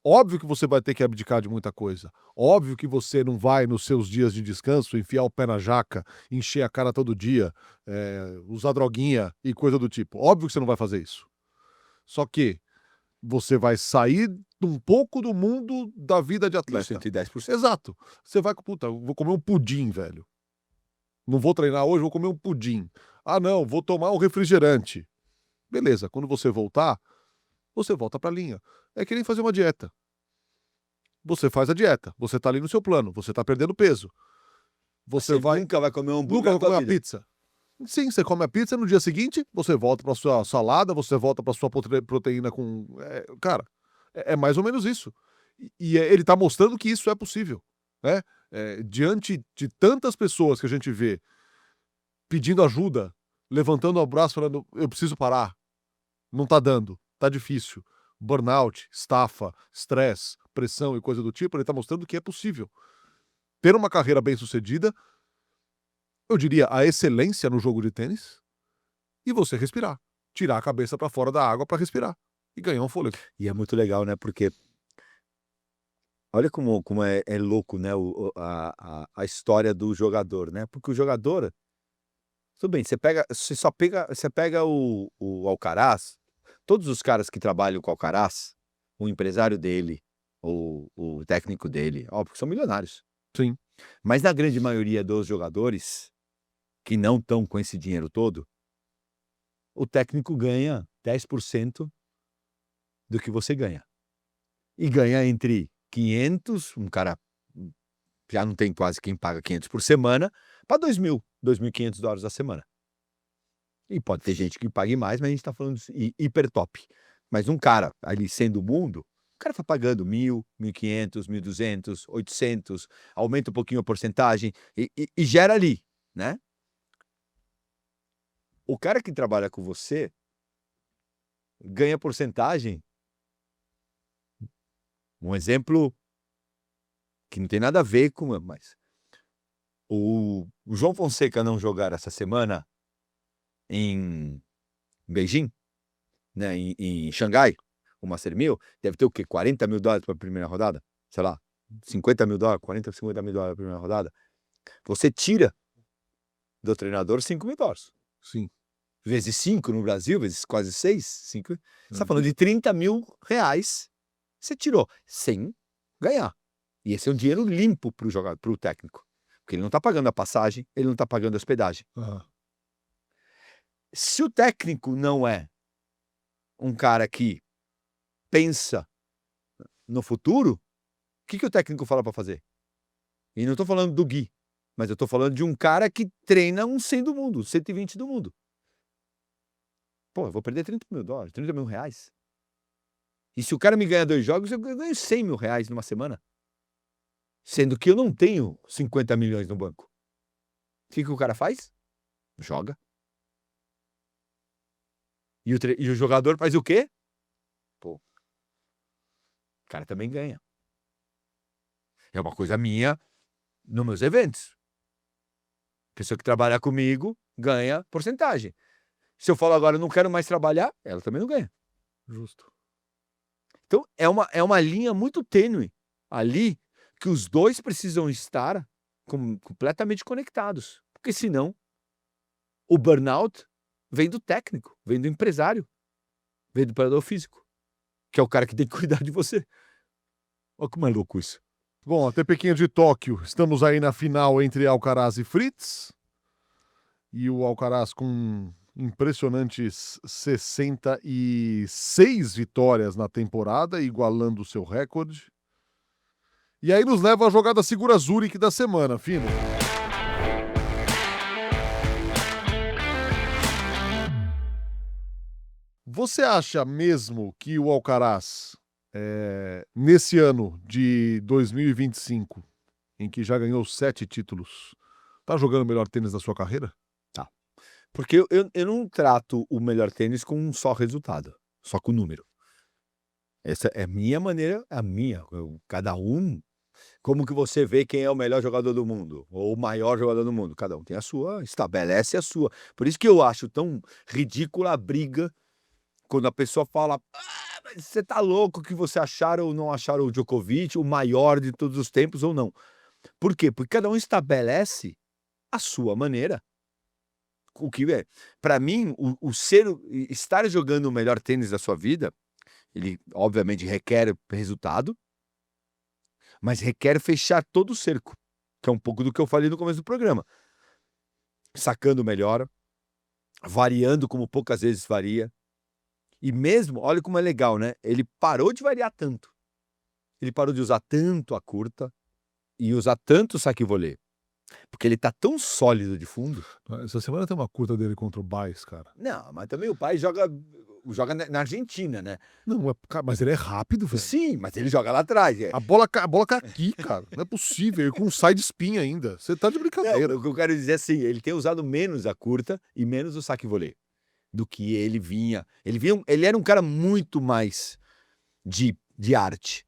Óbvio que você vai ter que abdicar de muita coisa. Óbvio que você não vai, nos seus dias de descanso, enfiar o pé na jaca, encher a cara todo dia, usar droguinha e coisa do tipo. Óbvio que você não vai fazer isso. Só que você vai sair um pouco do mundo da vida de atleta. 110%. Exato. Você vai, puta, eu vou comer um pudim, velho. Não vou treinar hoje, vou comer um pudim. Ah, não, vou tomar um refrigerante. Beleza, quando você voltar, você volta pra linha. É que nem fazer uma dieta. Você faz a dieta, você tá ali no seu plano, você tá perdendo peso. Você nunca vai comer um hambúrguer nunca vai na tua comer uma vida. pizza. Sim, você come a pizza, no dia seguinte, você volta pra sua salada, você volta pra sua proteína com... cara, é mais ou menos isso. E ele tá mostrando que isso é possível, né? Diante de tantas pessoas que a gente vê pedindo ajuda, levantando o braço falando, eu preciso parar, não tá dando, tá difícil. Burnout, estafa, estresse, pressão e coisa do tipo, ele tá mostrando que é possível ter uma carreira bem-sucedida, eu diria, a excelência no jogo de tênis, e você respirar. Tirar a cabeça pra fora da água pra respirar e ganhar um fôlego. E é muito legal, né? Porque olha como é louco, né? A história do jogador, né? Porque o jogador, tudo bem, você pega o Alcaraz, todos os caras que trabalham com o Alcaraz, o empresário dele, o técnico dele, óbvio que são milionários. Sim. Mas na grande maioria dos jogadores que não estão com esse dinheiro todo, o técnico ganha 10% do que você ganha. E ganha entre 500, um cara já não tem quase quem paga 500 por semana, para 2.000, $2.500 a semana. E pode ter gente que pague mais, mas a gente está falando de hiper top. Mas um cara ali sendo o mundo, o cara está pagando 1.000, 1.500, 1.200, 800, aumenta um pouquinho a porcentagem e gera ali, né? O cara que trabalha com você ganha porcentagem. Um exemplo que não tem nada a ver com, mas o João Fonseca não jogar essa semana em Beijing, né, em Xangai, o Master 1000, deve ter o quê? $40 mil para a primeira rodada? Sei lá, $50 mil, 40, $50 mil para a primeira rodada. Você tira do treinador $5 mil. Sim. Vezes 5 no Brasil, vezes quase 6, 5. Você está falando de R$30 mil. Você tirou sem ganhar. E esse é um dinheiro limpo para o jogador, para o técnico. Porque ele não está pagando a passagem, ele não está pagando a hospedagem. Se o técnico não é um cara que pensa no futuro, o que o técnico fala para fazer? E não estou falando do Gui, mas eu estou falando de um cara que treina um 100 do mundo, 120 do mundo. Pô, eu vou perder $30 mil, R$30 mil. E se o cara me ganha 2 jogos, eu ganho $100 mil numa semana. Sendo que eu não tenho 50 milhões no banco. O que o cara faz? Joga. E o jogador faz o quê? Pô, o cara também ganha. É uma coisa minha nos meus eventos. Pessoa que trabalha comigo ganha porcentagem. Se eu falo agora, eu não quero mais trabalhar, ela também não ganha. Justo. Então, é uma linha muito tênue ali que os dois precisam estar completamente conectados. Porque senão, o burnout vem do técnico, vem do empresário, vem do preparador físico, que é o cara que tem que cuidar de você. Olha como é louco isso. Bom, até Pequeno de Tóquio, estamos aí na final entre Alcaraz e Fritz. E o Alcaraz com impressionantes 66 vitórias na temporada, igualando o seu recorde. E aí nos leva a jogada Segura Zurich da semana, Fino. Você acha mesmo que o Alcaraz, nesse ano de 2025, em que já ganhou 7 títulos, tá jogando o melhor tênis da sua carreira? Tá. Porque eu não trato o melhor tênis com um só resultado, só com número. Essa é a minha maneira, cada um. Como que você vê quem é o melhor jogador do mundo? Ou o maior jogador do mundo? Cada um tem a sua, estabelece a sua. Por isso que eu acho tão ridícula a briga quando a pessoa fala: mas você tá louco que você acharam ou não acharam o Djokovic o maior de todos os tempos ou não. Por quê? Porque cada um estabelece a sua maneira. O que é? Para mim, estar jogando o melhor tênis da sua vida, ele obviamente requer resultado, mas requer fechar todo o cerco, que é um pouco do que eu falei no começo do programa. Sacando melhor, variando como poucas vezes varia. E mesmo, olha como é legal, né? Ele parou de variar tanto. Ele parou de usar tanto a curta e usar tanto o saque volê. Porque ele tá tão sólido de fundo. Essa semana tem uma curta dele contra o Baez, cara. Não, mas também o pai joga na Argentina, né? Não, mas ele é rápido, velho. Sim, mas ele joga lá atrás. A bola cai aqui, cara. Não é possível. Ele com um side spin ainda. Você tá de brincadeira. Não, o que eu quero dizer é assim, ele tem usado menos a curta e menos o saque volê do que ele vinha. Ele era um cara muito mais de arte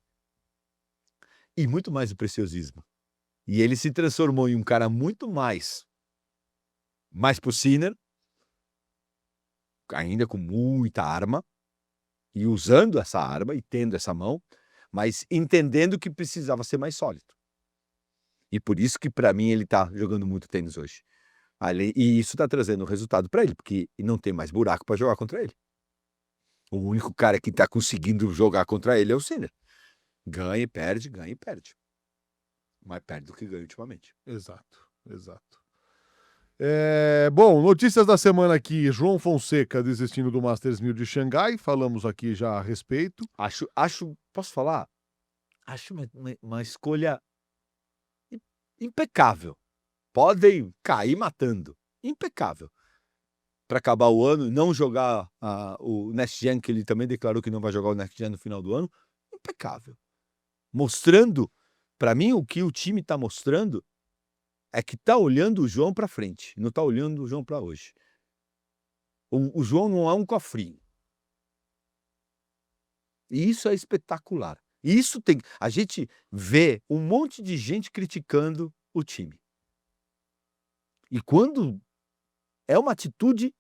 e muito mais de preciosismo. E ele se transformou em um cara muito mais pro Sinner, ainda com muita arma, e usando essa arma e tendo essa mão, mas entendendo que precisava ser mais sólido. E por isso que, para mim, ele tá jogando muito tênis hoje. E isso tá trazendo um resultado para ele, porque não tem mais buraco para jogar contra ele. O único cara que tá conseguindo jogar contra ele é o Sinner. Ganha e perde, ganha e perde. mais perde do que ganha ultimamente. Exato, exato. Bom, notícias da semana aqui. João Fonseca desistindo do Masters 1000 de Xangai. Falamos aqui já a respeito. Posso falar? Acho uma escolha impecável. Podem cair matando. Impecável. Para acabar o ano, não jogar o Next Gen, que ele também declarou que não vai jogar o Next Gen no final do ano. Impecável. Mostrando, para mim, o que o time está mostrando é que está olhando o João para frente, não está olhando o João para hoje. O João não é um cofrinho. E isso é espetacular. E isso tem. A gente vê um monte de gente criticando o time. E quando é uma atitude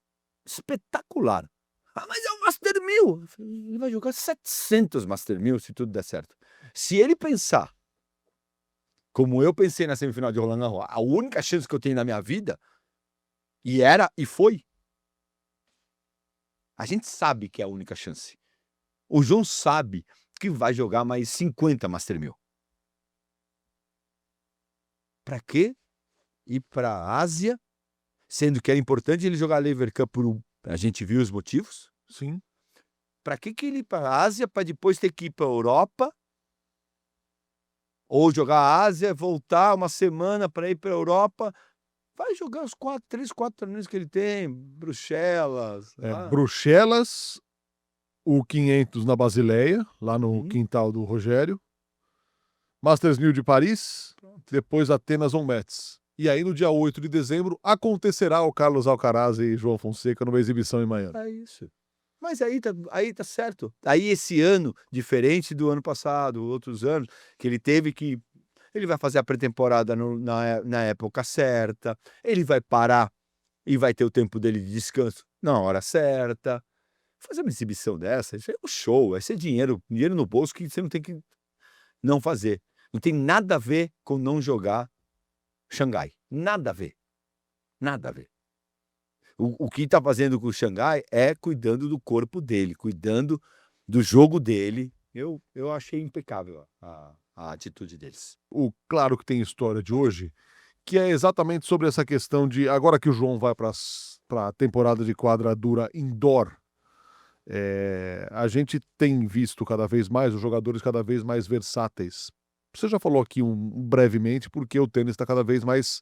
espetacular. Mas é o Master 1000. Ele vai jogar 700 Master 1000 se tudo der certo. Se ele pensar como eu pensei na semifinal de Roland Garros, a única chance que eu tenho na minha vida, e foi, a gente sabe que é a única chance. O João sabe que vai jogar mais 50 Master 1000. Para quê? Ir para a Ásia, sendo que era importante ele jogar a Lever Cup a gente viu os motivos. Sim. Para que ele ir para a Ásia para depois ter que ir para a Europa? Ou jogar a Ásia, voltar uma semana para ir para a Europa? Vai jogar os 3, 4 torneios que ele tem. Bruxelas. Bruxelas, o 500 na Basileia, lá no quintal do Rogério. Masters 1000 de Paris, depois Atenas on Metz. E aí, no dia 8 de dezembro, acontecerá o Carlos Alcaraz e João Fonseca numa exibição em Miami. É isso. Mas aí tá certo. Aí esse ano, diferente do ano passado, outros anos, que ele teve que... Ele vai fazer a pré-temporada na época certa, ele vai parar e vai ter o tempo dele de descanso na hora certa. Fazer uma exibição dessa, isso é um show, vai ser dinheiro no bolso que você não tem que não fazer. Não tem nada a ver com não jogar Xangai. Nada a ver. Nada a ver. O que está fazendo com o Xangai é cuidando do corpo dele, cuidando do jogo dele. Eu achei impecável a atitude deles. Claro que tem história de hoje, que é exatamente sobre essa questão de, agora que o João vai para a temporada de quadra dura indoor, a gente tem visto cada vez mais os jogadores cada vez mais versáteis. Você já falou aqui brevemente porque o tênis está cada vez mais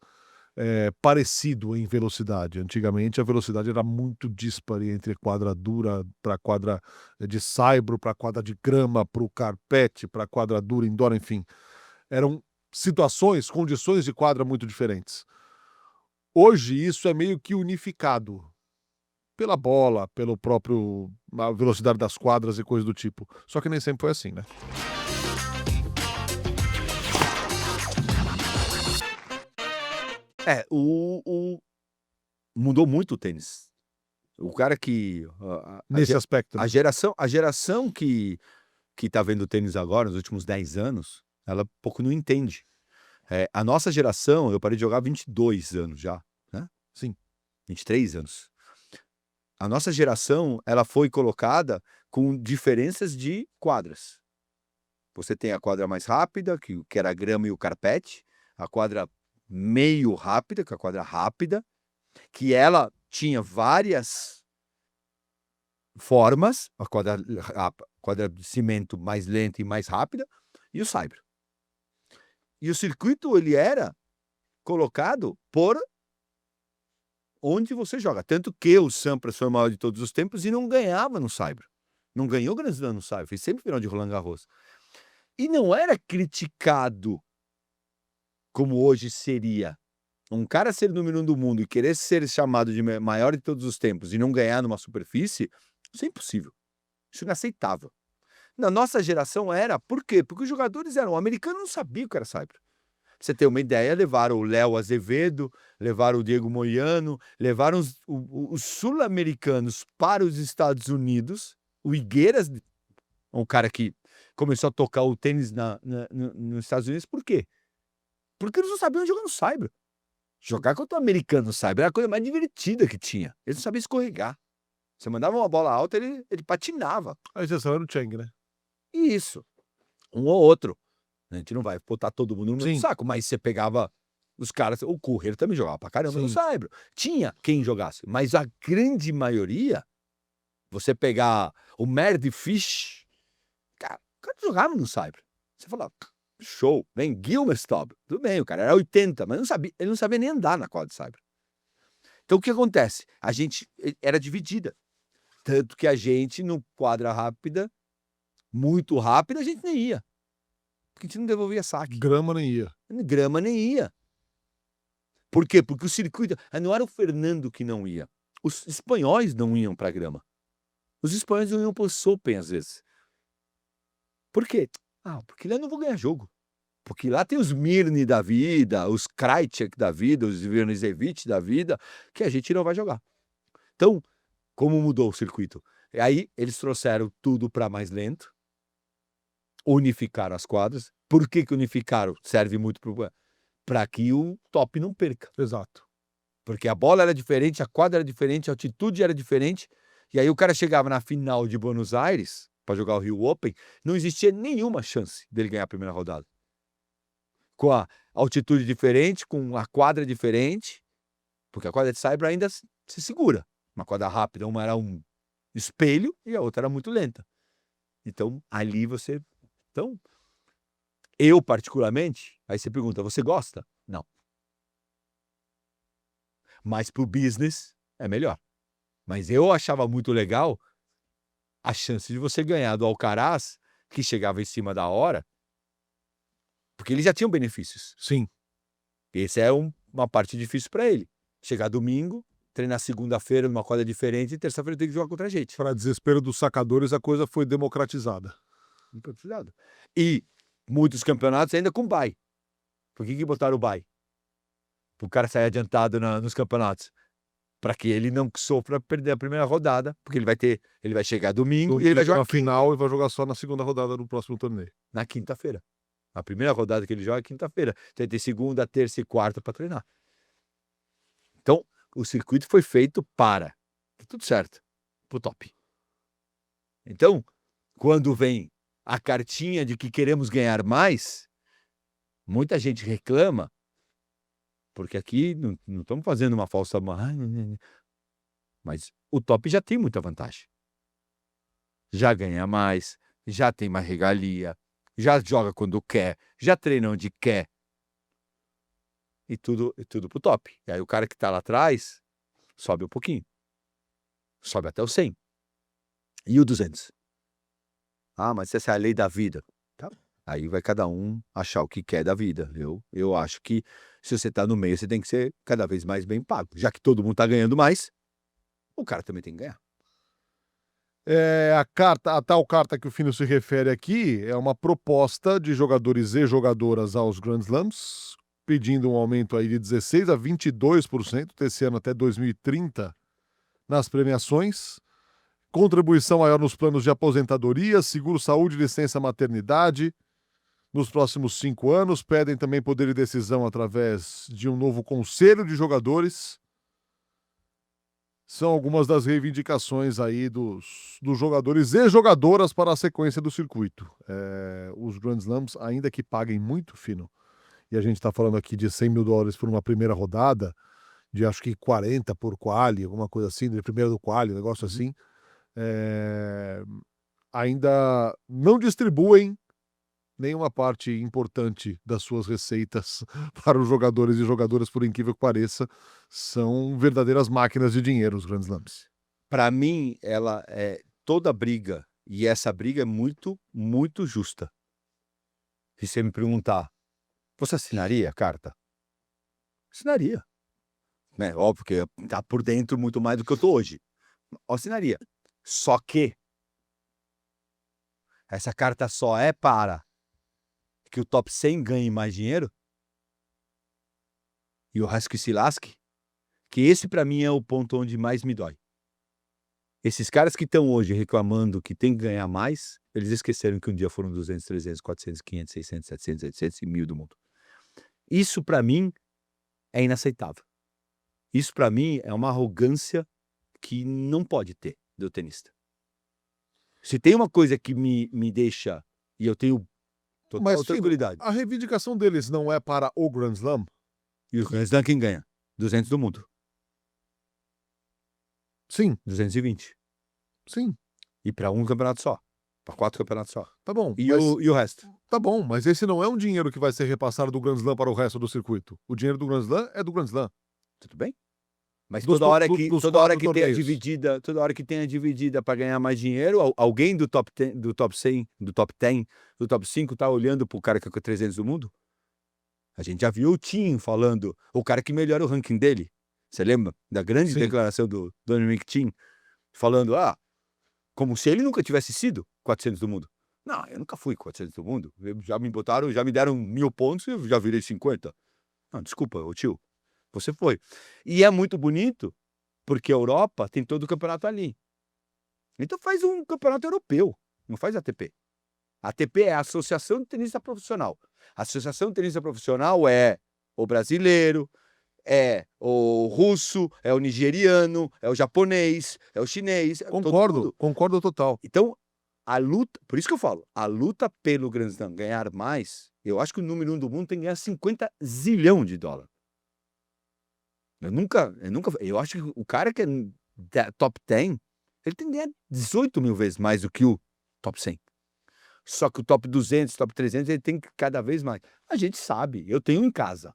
parecido em velocidade. Antigamente a velocidade era muito díspare entre quadra dura para quadra de saibro, para quadra de grama, para o carpete, para quadra dura indoor, enfim. Eram situações, condições de quadra muito diferentes. Hoje isso é meio que unificado pela bola, pelo próprio a velocidade das quadras e coisas do tipo. Só que nem sempre foi assim, né? Mudou muito o tênis. O cara que... Nesse aspecto. Né? A geração que tá vendo o tênis agora, nos últimos 10 anos, ela pouco não entende. A nossa geração, eu parei de jogar há 22 anos já, né? Sim. 23 anos. A nossa geração, ela foi colocada com diferenças de quadras. Você tem a quadra mais rápida, que era a grama e o carpete, a quadra meio rápida, que é a quadra rápida, que ela tinha várias formas, a quadra de cimento mais lenta e mais rápida, e o saibro. E o circuito, ele era colocado por onde você joga. Tanto que o Sampras foi o maior de todos os tempos e não ganhava no saibro. Não ganhou Grand Slam no saibro, fez sempre final de Roland Garros. E não era criticado como hoje seria. Um cara ser número 1 do mundo e querer ser chamado de maior de todos os tempos e não ganhar numa superfície, isso é impossível. Isso é inaceitável. Na nossa geração era. Por quê? Porque os jogadores eram... O americano não sabia o que era saibro. Pra você ter uma ideia, levaram o Léo Azevedo, levaram o Diego Moiano, levaram os sul-americanos para os Estados Unidos. O Higueras, um cara que começou a tocar o tênis nos Estados Unidos. Por quê? Porque eles não sabiam jogar no saibro. Jogar contra o americano no saibro era a coisa mais divertida que tinha. Eles não sabiam escorregar. Você mandava uma bola alta, ele patinava. A exceção era o Cheng, né? Isso. Um ou outro. A gente não vai botar todo mundo no mesmo Sim. saco, mas você pegava os caras, o Courier também jogava pra caramba no Sim. Saibro. Tinha quem jogasse, mas a grande maioria, você pegar o Merd Fish, cara, o cara jogava no Saibro. Você falava, show, vem Gilmerstop. Tudo bem, o cara era 80, mas ele não sabia nem andar na quadra de Saibro. Então o que acontece? A gente era dividida. Tanto que a gente, no quadra rápida, muito rápida, a gente nem ia. Porque a gente não devolvia saque. Grama nem ia. Grama nem ia. Por quê? Porque o circuito. Não era o Fernando que não ia. Os espanhóis não iam para grama. Os espanhóis não iam para o Open, às vezes. Por quê? Porque lá eu não vou ganhar jogo. Porque lá tem os Mirny da vida, os Krajicek da vida, os Ivanisevic da vida, que a gente não vai jogar. Então, como mudou o circuito? Aí eles trouxeram tudo para mais lento, unificaram as quadras. Por que unificaram? Serve muito para que o top não perca. Exato. Porque a bola era diferente, a quadra era diferente, a altitude era diferente. E aí o cara chegava na final de Buenos Aires para jogar o Rio Open, não existia nenhuma chance dele ganhar a primeira rodada. Com a altitude diferente, com a quadra diferente, porque a quadra de Saibro ainda se segura. Uma quadra rápida, uma era um espelho e a outra era muito lenta. Então, ali você... Então, eu particularmente, aí você pergunta, você gosta? Não. Mas pro business é melhor. Mas eu achava muito legal a chance de você ganhar do Alcaraz, que chegava em cima da hora, porque eles já tinham benefícios. Sim. Esse é uma parte difícil para ele. Chegar domingo, treinar segunda-feira numa quadra diferente e terça-feira tem que jogar contra a gente. Para desespero dos sacadores, a coisa foi democratizada. E muitos campeonatos ainda com bye. Por que botaram o bye? Para o cara sair adiantado nos campeonatos. Para que ele não sofra perder a primeira rodada, porque ele vai chegar domingo e ele vai jogar na final e vai jogar só na segunda rodada do próximo torneio. Na quinta-feira. A primeira rodada que ele joga é quinta-feira. Então ele tem segunda, terça e quarta para treinar. Então, o circuito foi feito para. Tá tudo certo. Pro top. Então, quando vem a cartinha de que queremos ganhar mais, muita gente reclama, porque aqui não estamos fazendo uma falsa... Mas o top já tem muita vantagem. Já ganha mais, já tem mais regalia, já joga quando quer, já treina onde quer. E tudo pro top. E aí o cara que tá lá atrás sobe um pouquinho. Sobe até o 100. E o 200? Mas essa é a lei da vida. Tá. Aí vai cada um achar o que quer da vida. Eu acho que se você tá no meio, você tem que ser cada vez mais bem pago. Já que todo mundo tá ganhando mais, o cara também tem que ganhar. A tal carta que o Fino se refere aqui é uma proposta de jogadores e jogadoras aos Grand Slams, pedindo um aumento aí de 16% a 22% desse ano até 2030 nas premiações, contribuição maior nos planos de aposentadoria, seguro-saúde e licença maternidade nos próximos 5 anos, pedem também poder de decisão através de um novo conselho de jogadores. São algumas das reivindicações aí dos jogadores e jogadoras para a sequência do circuito. Os Grand Slams, ainda que paguem muito, Fino, e a gente está falando aqui de $100 mil por uma primeira rodada, de acho que 40 por quali, alguma coisa assim, de primeiro do quali, um negócio assim, ainda não distribuem nenhuma parte importante das suas receitas para os jogadores e jogadoras, por incrível que pareça, são verdadeiras máquinas de dinheiro, os Grand Slams. Para mim, ela é toda briga, e essa briga é muito, muito justa. Se você me perguntar, você assinaria a carta? Assinaria. Óbvio que tá por dentro muito mais do que eu tô hoje. Assinaria. Só que essa carta só é para que o top 100 ganhe mais dinheiro e o resto que se lasque, que esse para mim é o ponto onde mais me dói. Esses caras que estão hoje reclamando que tem que ganhar mais, eles esqueceram que um dia foram 200, 300, 400, 500, 600, 700, 800 e 1000 do mundo. Isso para mim é inaceitável. Isso para mim é uma arrogância que não pode ter do tenista. Se tem uma coisa que me deixa, e eu tenho Total Mas, Figo, tranquilidade. a reivindicação deles não é para o Grand Slam? E o Grand Slam quem ganha? 200 do mundo. Sim, 220. sim. E para um campeonato só. Para 4 campeonatos só. Tá bom, E, mas, e o resto? tá bom, mas esse não é um dinheiro que vai ser repassado do Grand Slam para o resto do circuito. O dinheiro do Grand Slam é do Grand Slam. Tudo bem? Mas Dos toda hora to- que, dos toda hora 4 que tenha torneios. dividida, toda hora que tenha dividida para ganhar mais dinheiro, alguém do top 10, do top 100, do top 10, do top 5 tá olhando pro cara que é com 300 do mundo? A gente já viu o Tim falando, o cara que melhora o ranking dele. Você lembra da grande Sim. declaração do Dominic Thiem falando, como se ele nunca tivesse sido 400 do mundo. Não, eu nunca fui 400 do mundo. Já me botaram, já me deram 1000 pontos e eu já virei 50. Não, desculpa, ô tio. Você foi. E é muito bonito, porque a Europa tem todo o campeonato ali. Então faz um campeonato europeu, não faz ATP. A ATP é a Associação de Tenista Profissional. A Associação de Tenista Profissional é o brasileiro, é o russo, é o nigeriano, é o japonês, é o chinês. É todo Concordo, mundo. concordo total. Então, a luta, por isso que eu falo, a luta pelo Grand Slam ganhar mais, eu acho que o número 1 do mundo tem que ganhar 50 zilhão de dólar. Eu acho que o cara que é top 10, ele tem que ganhar 18 mil vezes mais do que o top 100. Só que o top 200, top 300, ele tem que cada vez mais. A gente sabe, eu tenho em casa.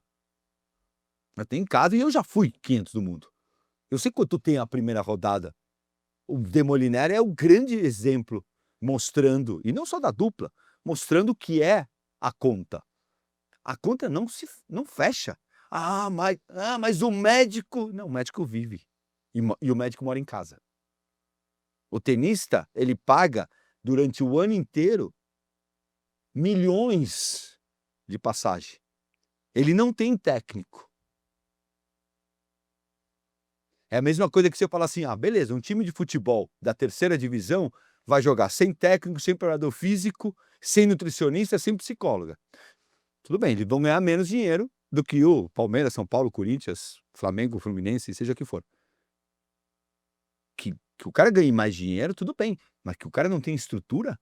Eu tenho em casa e eu já fui 500 do mundo. Eu sei quando tu tem a primeira rodada. O Demoliner é o grande exemplo, mostrando, e não só da dupla, mostrando o que é a conta. A conta não fecha. Mas o médico... Não, o médico vive. E o médico mora em casa. O tenista, ele paga durante o ano inteiro milhões de passagem. Ele não tem técnico. É a mesma coisa que você falar assim, beleza, um time de futebol da terceira divisão vai jogar sem técnico, sem preparador físico, sem nutricionista, sem psicóloga. Tudo bem, eles vão ganhar menos dinheiro do que o Palmeiras, São Paulo, Corinthians, Flamengo, Fluminense, seja o que for. Que o cara ganhe mais dinheiro, tudo bem, mas que o cara não tem estrutura,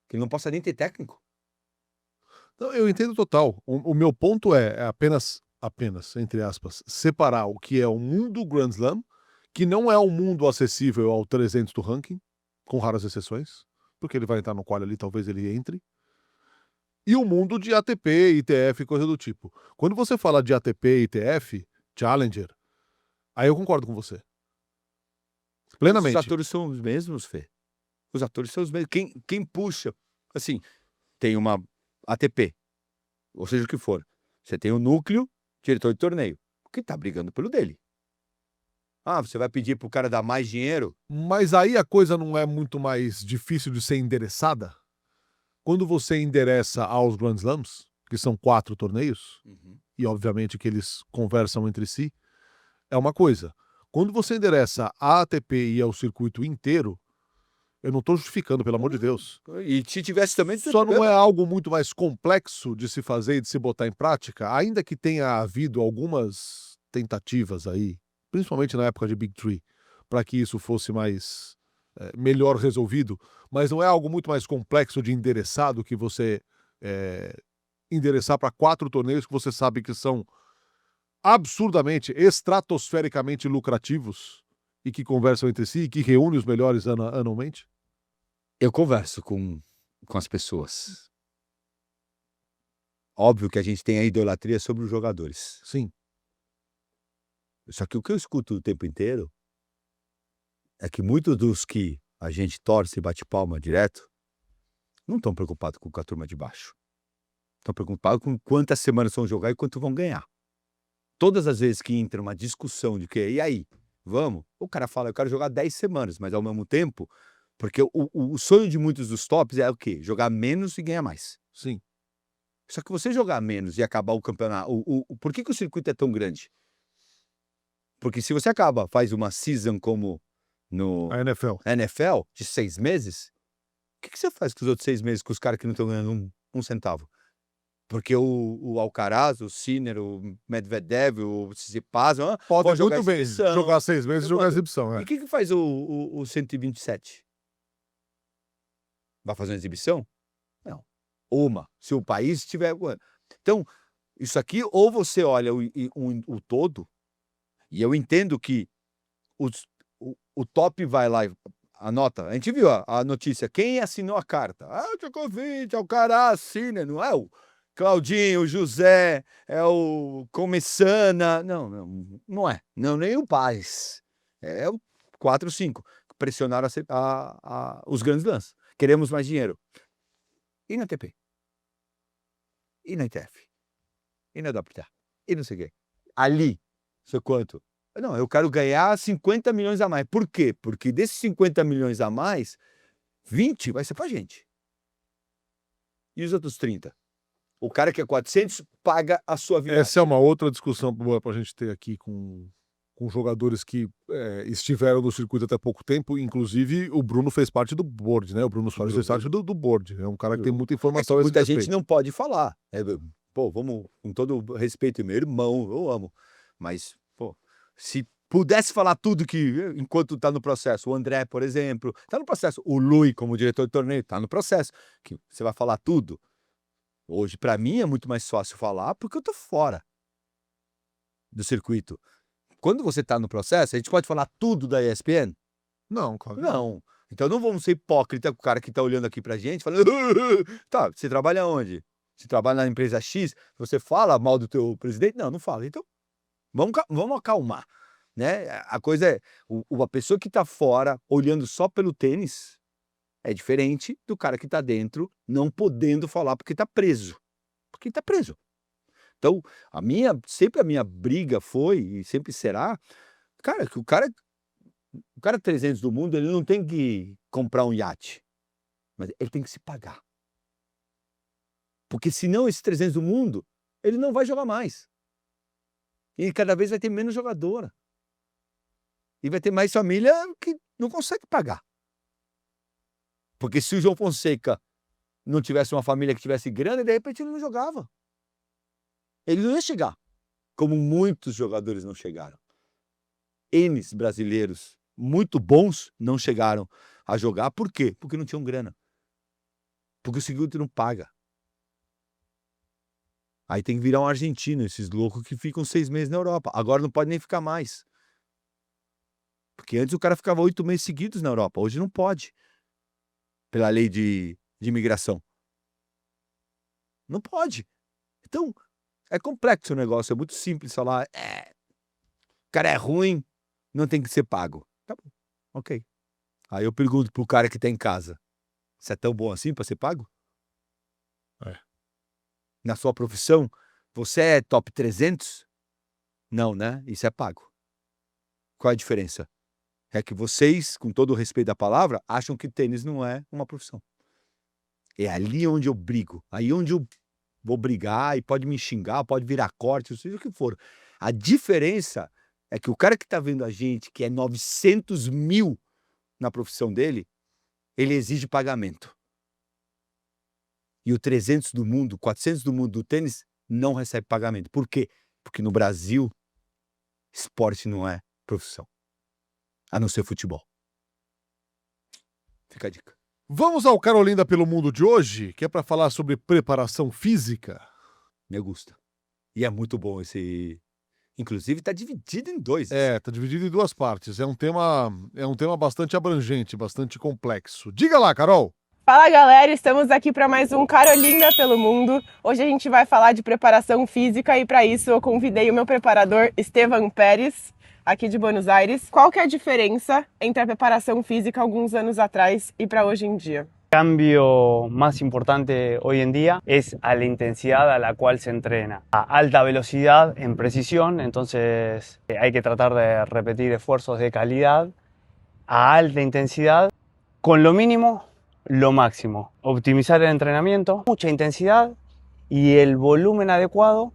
que ele não possa nem ter técnico. Não, eu entendo total. O meu ponto é apenas, entre aspas, separar o que é o mundo Grand Slam, que não é um mundo acessível ao 300 do ranking, com raras exceções, porque ele vai entrar no qual ali, talvez ele entre, e o mundo de ATP, ITF, coisa do tipo. Quando você fala de ATP, ITF, Challenger, aí eu concordo com você. Plenamente. Os atores são os mesmos, Fê. Os atores são os mesmos. Quem puxa, assim, tem uma ATP, ou seja o que for. Você tem o núcleo, diretor de torneio, que tá brigando pelo dele. Você vai pedir pro cara dar mais dinheiro? Mas aí a coisa não é muito mais difícil de ser endereçada? Quando você endereça aos Grand Slams, que são 4 torneios, e obviamente que eles conversam entre si, é uma coisa. Quando você endereça a ATP e ao circuito inteiro, eu não estou justificando, pelo amor de Deus. E se tivesse também... Só não é algo muito mais complexo de se fazer e de se botar em prática, ainda que tenha havido algumas tentativas aí, principalmente na época de Big Three, para que isso fosse mais melhor resolvido, mas não é algo muito mais complexo de endereçar do que você endereçar para 4 torneios que você sabe que são absurdamente, estratosfericamente lucrativos e que conversam entre si e que reúnem os melhores anualmente? Eu converso com as pessoas. Óbvio que a gente tem a idolatria sobre os jogadores. Sim. Só que o que eu escuto o tempo inteiro é que muitos dos que a gente torce e bate palma direto não estão preocupados com a turma de baixo. Estão preocupados com quantas semanas vão jogar e quanto vão ganhar. Todas as vezes que entra uma discussão de que, e aí, vamos? O cara fala, eu quero jogar 10 semanas, mas ao mesmo tempo, porque o sonho de muitos dos tops é o quê? Jogar menos e ganhar mais. Sim. Só que você jogar menos e acabar o campeonato... Por que o circuito é tão grande? Porque se você faz uma season como no A NFL de 6 meses, o que você faz com os outros 6 meses com os caras que não estão ganhando um centavo? Porque o Alcaraz, o Sinner, o Medvedev, o Tsitsipas pode jogar muito bem exibição. jogar 6 meses e jogar exibição. E o que faz o 127? Vai fazer uma exibição? Não. Uma. Se o país tiver. Então, isso aqui, ou você olha o todo, e eu entendo que o top vai lá, anota. A gente viu a notícia. Quem assinou a carta? O Djokovic, é o cara assina, não é o Claudinho, o José, é o Comessana. Não é. Não, nem o Paz. É o 4 ou 5. Pressionaram os grandes lãs. Queremos mais dinheiro. E na TP? E na ITF? E na WTA? E não sei o quê. Ali, sei quanto? Não, eu quero ganhar 50 milhões a mais. Por quê? Porque desses 50 milhões a mais, 20 vai ser pra gente. E os outros 30? O cara que é 400 paga a sua vida. Essa é uma outra discussão boa para a gente ter aqui com jogadores que estiveram no circuito até pouco tempo. Inclusive, o Bruno fez parte do board, né? O Bruno Soares fez parte do board. É um cara que tem muita informação. Muita gente não pode falar. Pô, vamos, com todo respeito, meu irmão, eu amo. Mas, pô, se pudesse falar tudo que, enquanto está no processo, o André, por exemplo, está no processo, o Lui, como diretor de torneio, está no processo, que você vai falar tudo. Hoje, para mim, é muito mais fácil falar porque eu tô fora do circuito. Quando você está no processo, a gente pode falar tudo da ESPN? Não, claro. Não. Então não vamos ser hipócrita com o cara que está olhando aqui pra gente, falando, tá, você trabalha onde? Você trabalha na empresa X, você fala mal do teu presidente? Não fala. Então, vamos acalmar, né? A coisa é, a pessoa que está fora, olhando só pelo tênis, é diferente do cara que está dentro, não podendo falar porque está preso. Porque está preso. Então, sempre a minha briga foi, e sempre será, cara, que o cara 300 do mundo, ele não tem que comprar um iate, mas ele tem que se pagar. Porque senão esse 300 do mundo, ele não vai jogar mais. E cada vez vai ter menos jogadora. E vai ter mais família que não consegue pagar. Porque se o João Fonseca não tivesse uma família que tivesse grana, de repente ele não jogava. Ele não ia chegar. Como muitos jogadores não chegaram. N brasileiros muito bons não chegaram a jogar. Por quê? Porque não tinham grana. Porque o circuito não paga. Aí tem que virar um argentino, esses loucos que ficam 6 meses na Europa. Agora não pode nem ficar mais. Porque antes o cara ficava 8 meses seguidos na Europa. Hoje não pode. Pela lei de imigração. Não pode. Então, é complexo o negócio. É muito simples falar, o cara é ruim, não tem que ser pago. Tá bom, ok. Aí eu pergunto pro cara que tá em casa, você é tão bom assim para ser pago? Na sua profissão, você é top 300? Não, né? Isso é pago. Qual é a diferença? É que vocês, com todo o respeito da palavra, acham que tênis não é uma profissão. É ali onde eu brigo. Aí onde eu vou brigar e pode me xingar, pode virar corte, seja o que for. A diferença é que o cara que tá vendo a gente, que é 900 mil na profissão dele, ele exige pagamento. E o 300 do mundo, 400 do mundo do tênis, não recebe pagamento. Por quê? Porque no Brasil, esporte não é profissão. A não ser futebol. Fica a dica. Vamos ao Carolinda pelo Mundo de hoje, que é para falar sobre preparação física. Me gusta. E é muito bom esse... Inclusive, está dividido em 2. Está dividido em 2 partes. É um tema bastante abrangente, bastante complexo. Diga lá, Carol! Fala galera, estamos aqui para mais um Carolinda pelo Mundo. Hoje a gente vai falar de preparação física e para isso eu convidei o meu preparador Esteban Pérez, aqui de Buenos Aires. Qual que é a diferença entre a preparação física alguns anos atrás e para hoje em dia? El cambio más importante hoy en día es a la intensidad a la cual se entrena. A alta velocidad en precisión, entonces hay que tratar de repetir esfuerzos de calidad a alta intensidad con lo mínimo, lo máximo. Optimizar el entrenamiento, mucha intensidad y el volumen adecuado,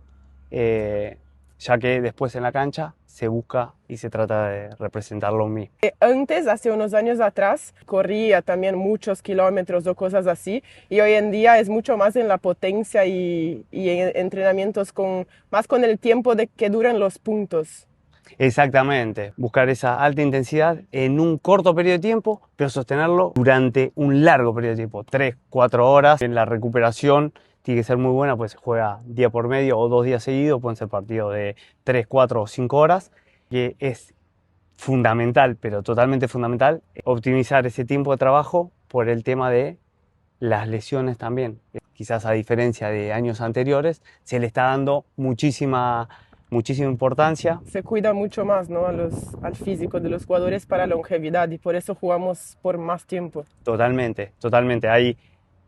ya que después en la cancha se busca y se trata de representar lo mismo. Antes, hace unos años atrás, corría también muchos kilómetros o cosas así, y hoy en día es mucho más en la potencia y en entrenamientos más con el tiempo que duran los puntos. Exactamente, buscar esa alta intensidad en un corto periodo de tiempo, pero sostenerlo durante un largo periodo de tiempo, 3, 4 horas. En la recuperación tiene que ser muy buena, pues se juega día por medio o 2 días seguidos, pueden ser partidos de 3, 4 o 5 horas, que es fundamental, pero totalmente fundamental, optimizar ese tiempo de trabajo por el tema de las lesiones también. Quizás a diferencia de años anteriores, se le está dando muchísima importancia. Se cuida mucho más, ¿no? Al físico de los jugadores para longevidad y por eso jugamos por más tiempo. Totalmente, totalmente.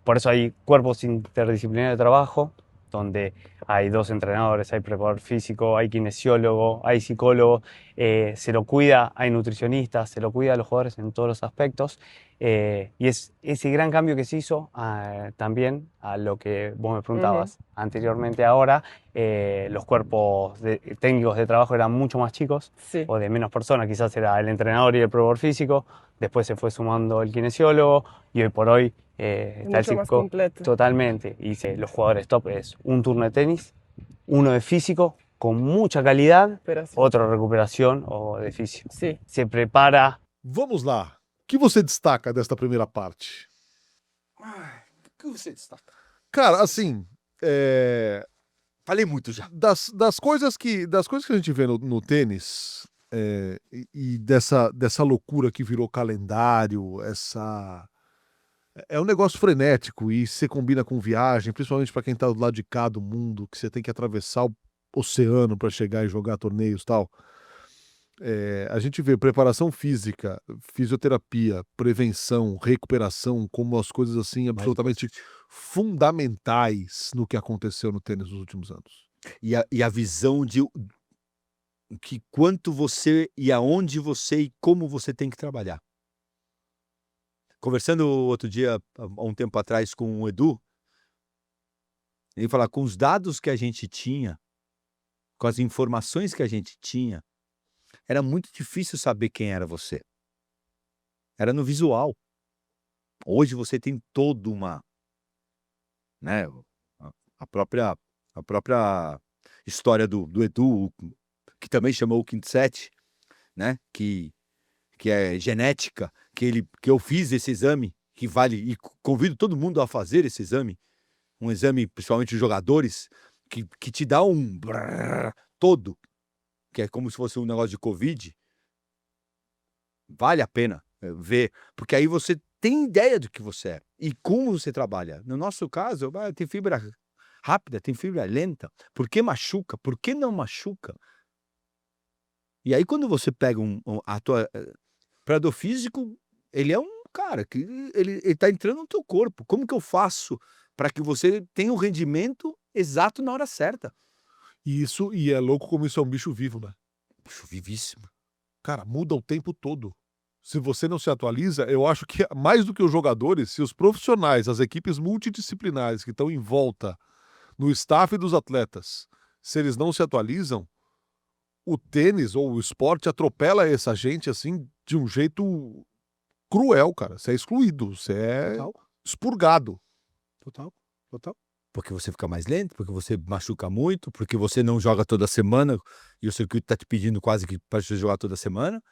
Por eso hay cuerpos interdisciplinarios de trabajo, donde hay 2 entrenadores, hay preparador físico, hay kinesiólogo, hay psicólogo, se lo cuida, hay nutricionistas, se lo cuida a los jugadores en todos los aspectos. Y es ese gran cambio que se hizo también a lo que vos me preguntabas anteriormente. Ahora los cuerpos técnicos de trabajo eran mucho más chicos, Sí. o de menos personas, quizás era el entrenador y el preparador físico, después se fue sumando el kinesiólogo y hoy por hoy está el Mucho más psico completo. totalmente. Y los jugadores top es un turno de tenis, uno de físico con mucha calidad, Pero sí. otro de recuperación o de físico. Sí. Se prepara. Vamos lá. O que você destaca desta primeira parte? O que você destaca? Cara, assim, Falei muito já. das coisas que a gente vê no tênis, e dessa loucura que virou calendário, é um negócio frenético e você combina com viagem, principalmente para quem tá do lado de cá do mundo, que você tem que atravessar o oceano para chegar e jogar torneios e tal. A gente vê preparação física, fisioterapia, prevenção, recuperação como as coisas assim absolutamente fundamentais no que aconteceu no tênis nos últimos anos. E a visão de que quanto você e aonde você e como você tem que trabalhar. Conversando outro dia, há um tempo atrás, com o Edu, ele falava com os dados que a gente tinha, com as informações que a gente tinha, era muito difícil saber quem era você. Era no visual. Hoje você tem toda uma, né, a própria história do Edu, que também chamou o quinto set, né, que é genética, que eu fiz esse exame, que vale, e convido todo mundo a fazer esse exame, um exame, principalmente os jogadores, que te dá um todo, que é como se fosse um negócio de Covid. Vale a pena ver, porque aí você tem ideia do que você é e como você trabalha. No nosso caso, tem fibra rápida, tem fibra lenta. Por que machuca? Por que não machuca? E aí quando você pega a tua preparador físico, ele é um cara que ele tá entrando no teu corpo. Como que eu faço para que você tenha o rendimento exato na hora certa? E é louco como isso é um bicho vivo, né? Bicho vivíssimo. Cara, muda o tempo todo. Se você não se atualiza, eu acho que mais do que os jogadores, se os profissionais, as equipes multidisciplinares que estão em volta, no staff dos atletas, se eles não se atualizam, o tênis ou o esporte atropela essa gente assim de um jeito cruel, cara. Você é excluído, você é expurgado. Total. Porque você fica mais lento, porque você machuca muito, porque você não joga toda semana e o circuito tá te pedindo quase que para você jogar toda semana.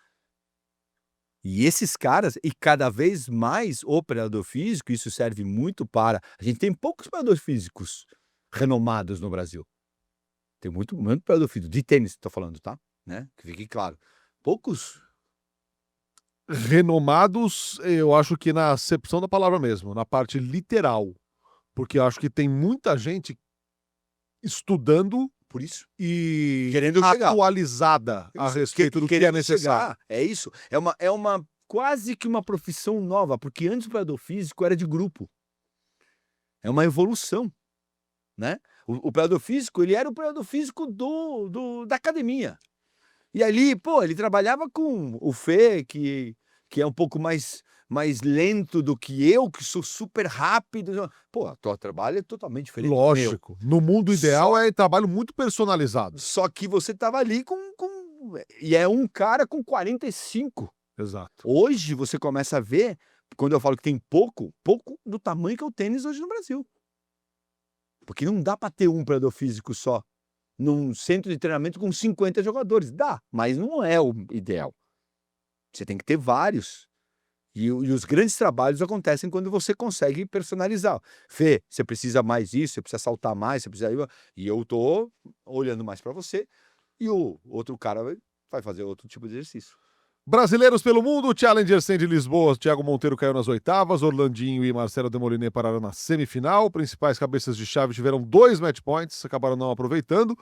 E esses caras, e cada vez mais o preparador físico, isso serve muito para... A gente tem poucos preparadores físicos renomados no Brasil. Tem muito preparador físico, de tênis, tô falando, tá? Né? Que fique claro. Poucos. Renomados, eu acho que na acepção da palavra mesmo, na parte literal. Porque eu acho que tem muita gente estudando Por isso. e Querendo chegar. atualizada a respeito do que é Querendo necessário. chegar. É isso. É uma quase que uma profissão nova, porque antes o preparador físico era de grupo. É uma evolução, né? O preparador físico, ele era o preparador físico da academia. E ali, pô, ele trabalhava com o Fê, que é um pouco mais lento do que eu, que sou super rápido. Pô, o teu trabalho é totalmente diferente. Lógico. No mundo ideal é trabalho muito personalizado. Só que você tava ali e é um cara com 45. Exato. Hoje você começa a ver, quando eu falo que tem pouco do tamanho que é o tênis hoje no Brasil. Porque não dá para ter um preparador físico só. num centro de treinamento com 50 jogadores. Dá, mas não é o ideal. Você tem que ter vários. E os grandes trabalhos acontecem quando você consegue personalizar. Fê, você precisa mais disso, você precisa saltar mais, você precisa... E eu tô olhando mais para você, e o outro cara vai fazer outro tipo de exercício. Brasileiros pelo mundo, Challenger 100 de Lisboa, Thiago Monteiro caiu nas oitavas, Orlandinho e Marcelo Demoliner pararam na semifinal, principais cabeças de chave tiveram 2 match points, acabaram não aproveitando.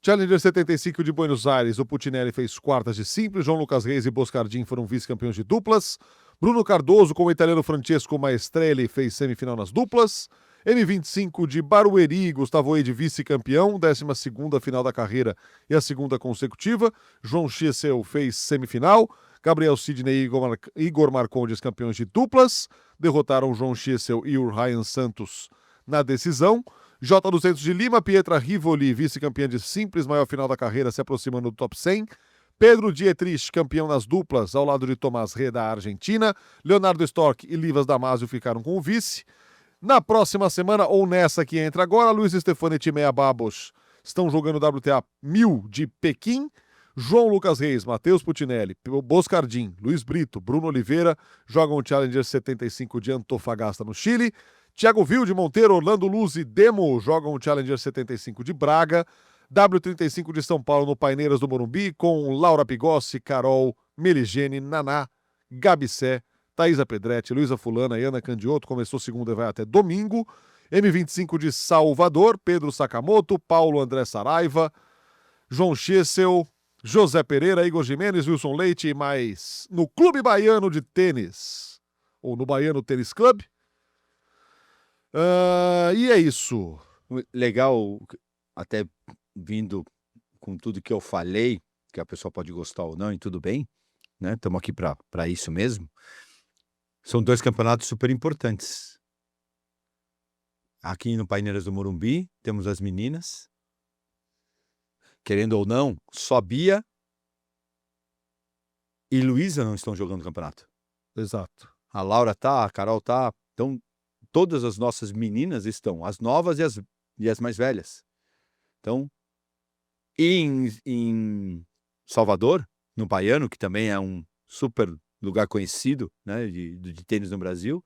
Challenger 75 de Buenos Aires, o Putinelli fez quartas de simples, João Lucas Reis e Boscardin foram vice-campeões de duplas, Bruno Cardoso com o italiano Francesco Maestrelli fez semifinal nas duplas, M25 de Barueri, Gustavo Eide vice-campeão, 12ª final da carreira e a segunda consecutiva, João Schiessel fez semifinal, Gabriel Sidney e Igor Marcondes campeões de duplas, derrotaram João Schiessel e o Ryan Santos na decisão. J200 de Lima, Pietra Rivoli, vice-campeã de simples, maior final da carreira, se aproximando do top 100. Pedro Dietrich, campeão nas duplas, ao lado de Tomás Rê, da Argentina. Leonardo Storck e Livas Damasio ficaram com o vice. Na próxima semana, ou nessa que entra agora, Luiz Stefanetti e Meia Babos estão jogando WTA 1000 de Pequim. João Lucas Reis, Matheus Putinelli, Boscardin, Luiz Brito, Bruno Oliveira jogam o Challenger 75 de Antofagasta, no Chile. Thiago Wilde, Monteiro, Orlando Luz e Demo jogam o Challenger 75 de Braga. W35 de São Paulo no Paineiras do Morumbi, com Laura Pigossi, Carol, Meligene, Naná, Gabicé, Thaisa Pedretti, Luísa Fulana e Ana Candioto. Começou segunda e vai até domingo. M25 de Salvador, Pedro Sakamoto, Paulo André Saraiva, João Schiessel, José Pereira, Igor Jimenez, Wilson Leite e mais no Clube Baiano de Tênis, ou no Baiano Tênis Club. E é isso. Legal, até vindo com tudo que eu falei, que a pessoa pode gostar ou não, e tudo bem, né? Estamos aqui para isso mesmo. São 2 campeonatos super importantes. Aqui no Paineiras do Morumbi, temos as meninas. Querendo ou não, só Bia e Luísa não estão jogando o campeonato. Exato. A Laura tá, a Carol tá. Então, todas as nossas meninas estão, as novas e as mais velhas. Então, em Salvador, no Baiano, que também é um super lugar conhecido, né, de tênis no Brasil,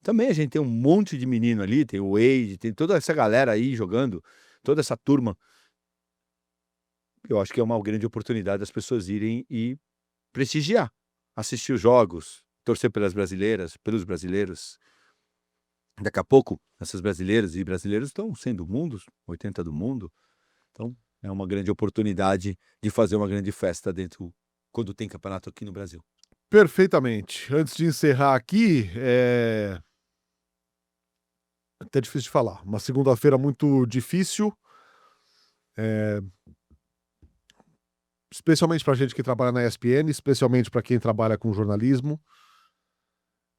também a gente tem um monte de menino ali, tem o Wade, tem toda essa galera aí jogando, toda essa turma. Eu acho que é uma grande oportunidade das pessoas irem e prestigiar, assistir os jogos, torcer pelas brasileiras, pelos brasileiros. Daqui a pouco, essas brasileiras e brasileiros estão sendo mundos, 80 do mundo. Então, é uma grande oportunidade de fazer uma grande festa quando tem campeonato aqui no Brasil. Perfeitamente. Antes de encerrar aqui, até difícil de falar. Uma segunda-feira muito difícil, especialmente para gente que trabalha na ESPN, especialmente para quem trabalha com jornalismo.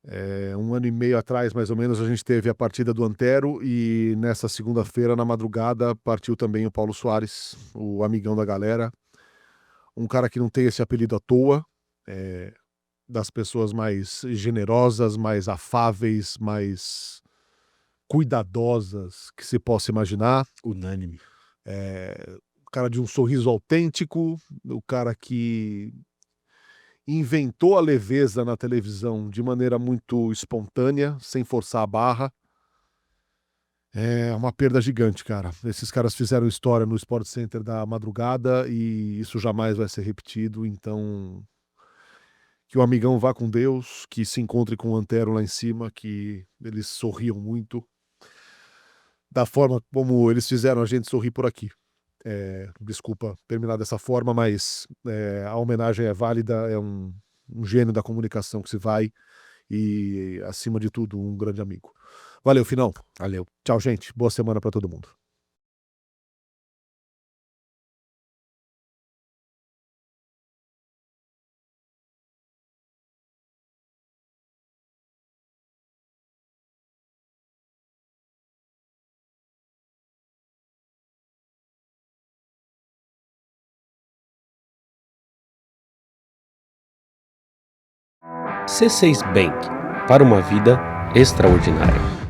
1 ano e meio atrás, mais ou menos, a gente teve a partida do Antero e nessa segunda-feira, na madrugada, partiu também o Paulo Soares, o amigão da galera. Um cara que não tem esse apelido à toa, das pessoas mais generosas, mais afáveis, mais cuidadosas que se possa imaginar. Unânime. O cara de um sorriso autêntico, o cara que inventou a leveza na televisão de maneira muito espontânea, sem forçar a barra. É uma perda gigante, cara. Esses caras fizeram história no Sport Center da madrugada e isso jamais vai ser repetido. Então, que o amigão vá com Deus, que se encontre com o Antero lá em cima, que eles sorriam muito da forma como eles fizeram a gente sorrir por aqui. Desculpa terminar dessa forma, mas a homenagem é válida, é um gênio da comunicação que se vai e, acima de tudo, um grande amigo. Valeu, Finão. Valeu. Tchau, gente. Boa semana para todo mundo. C6 Bank, para uma vida extraordinária.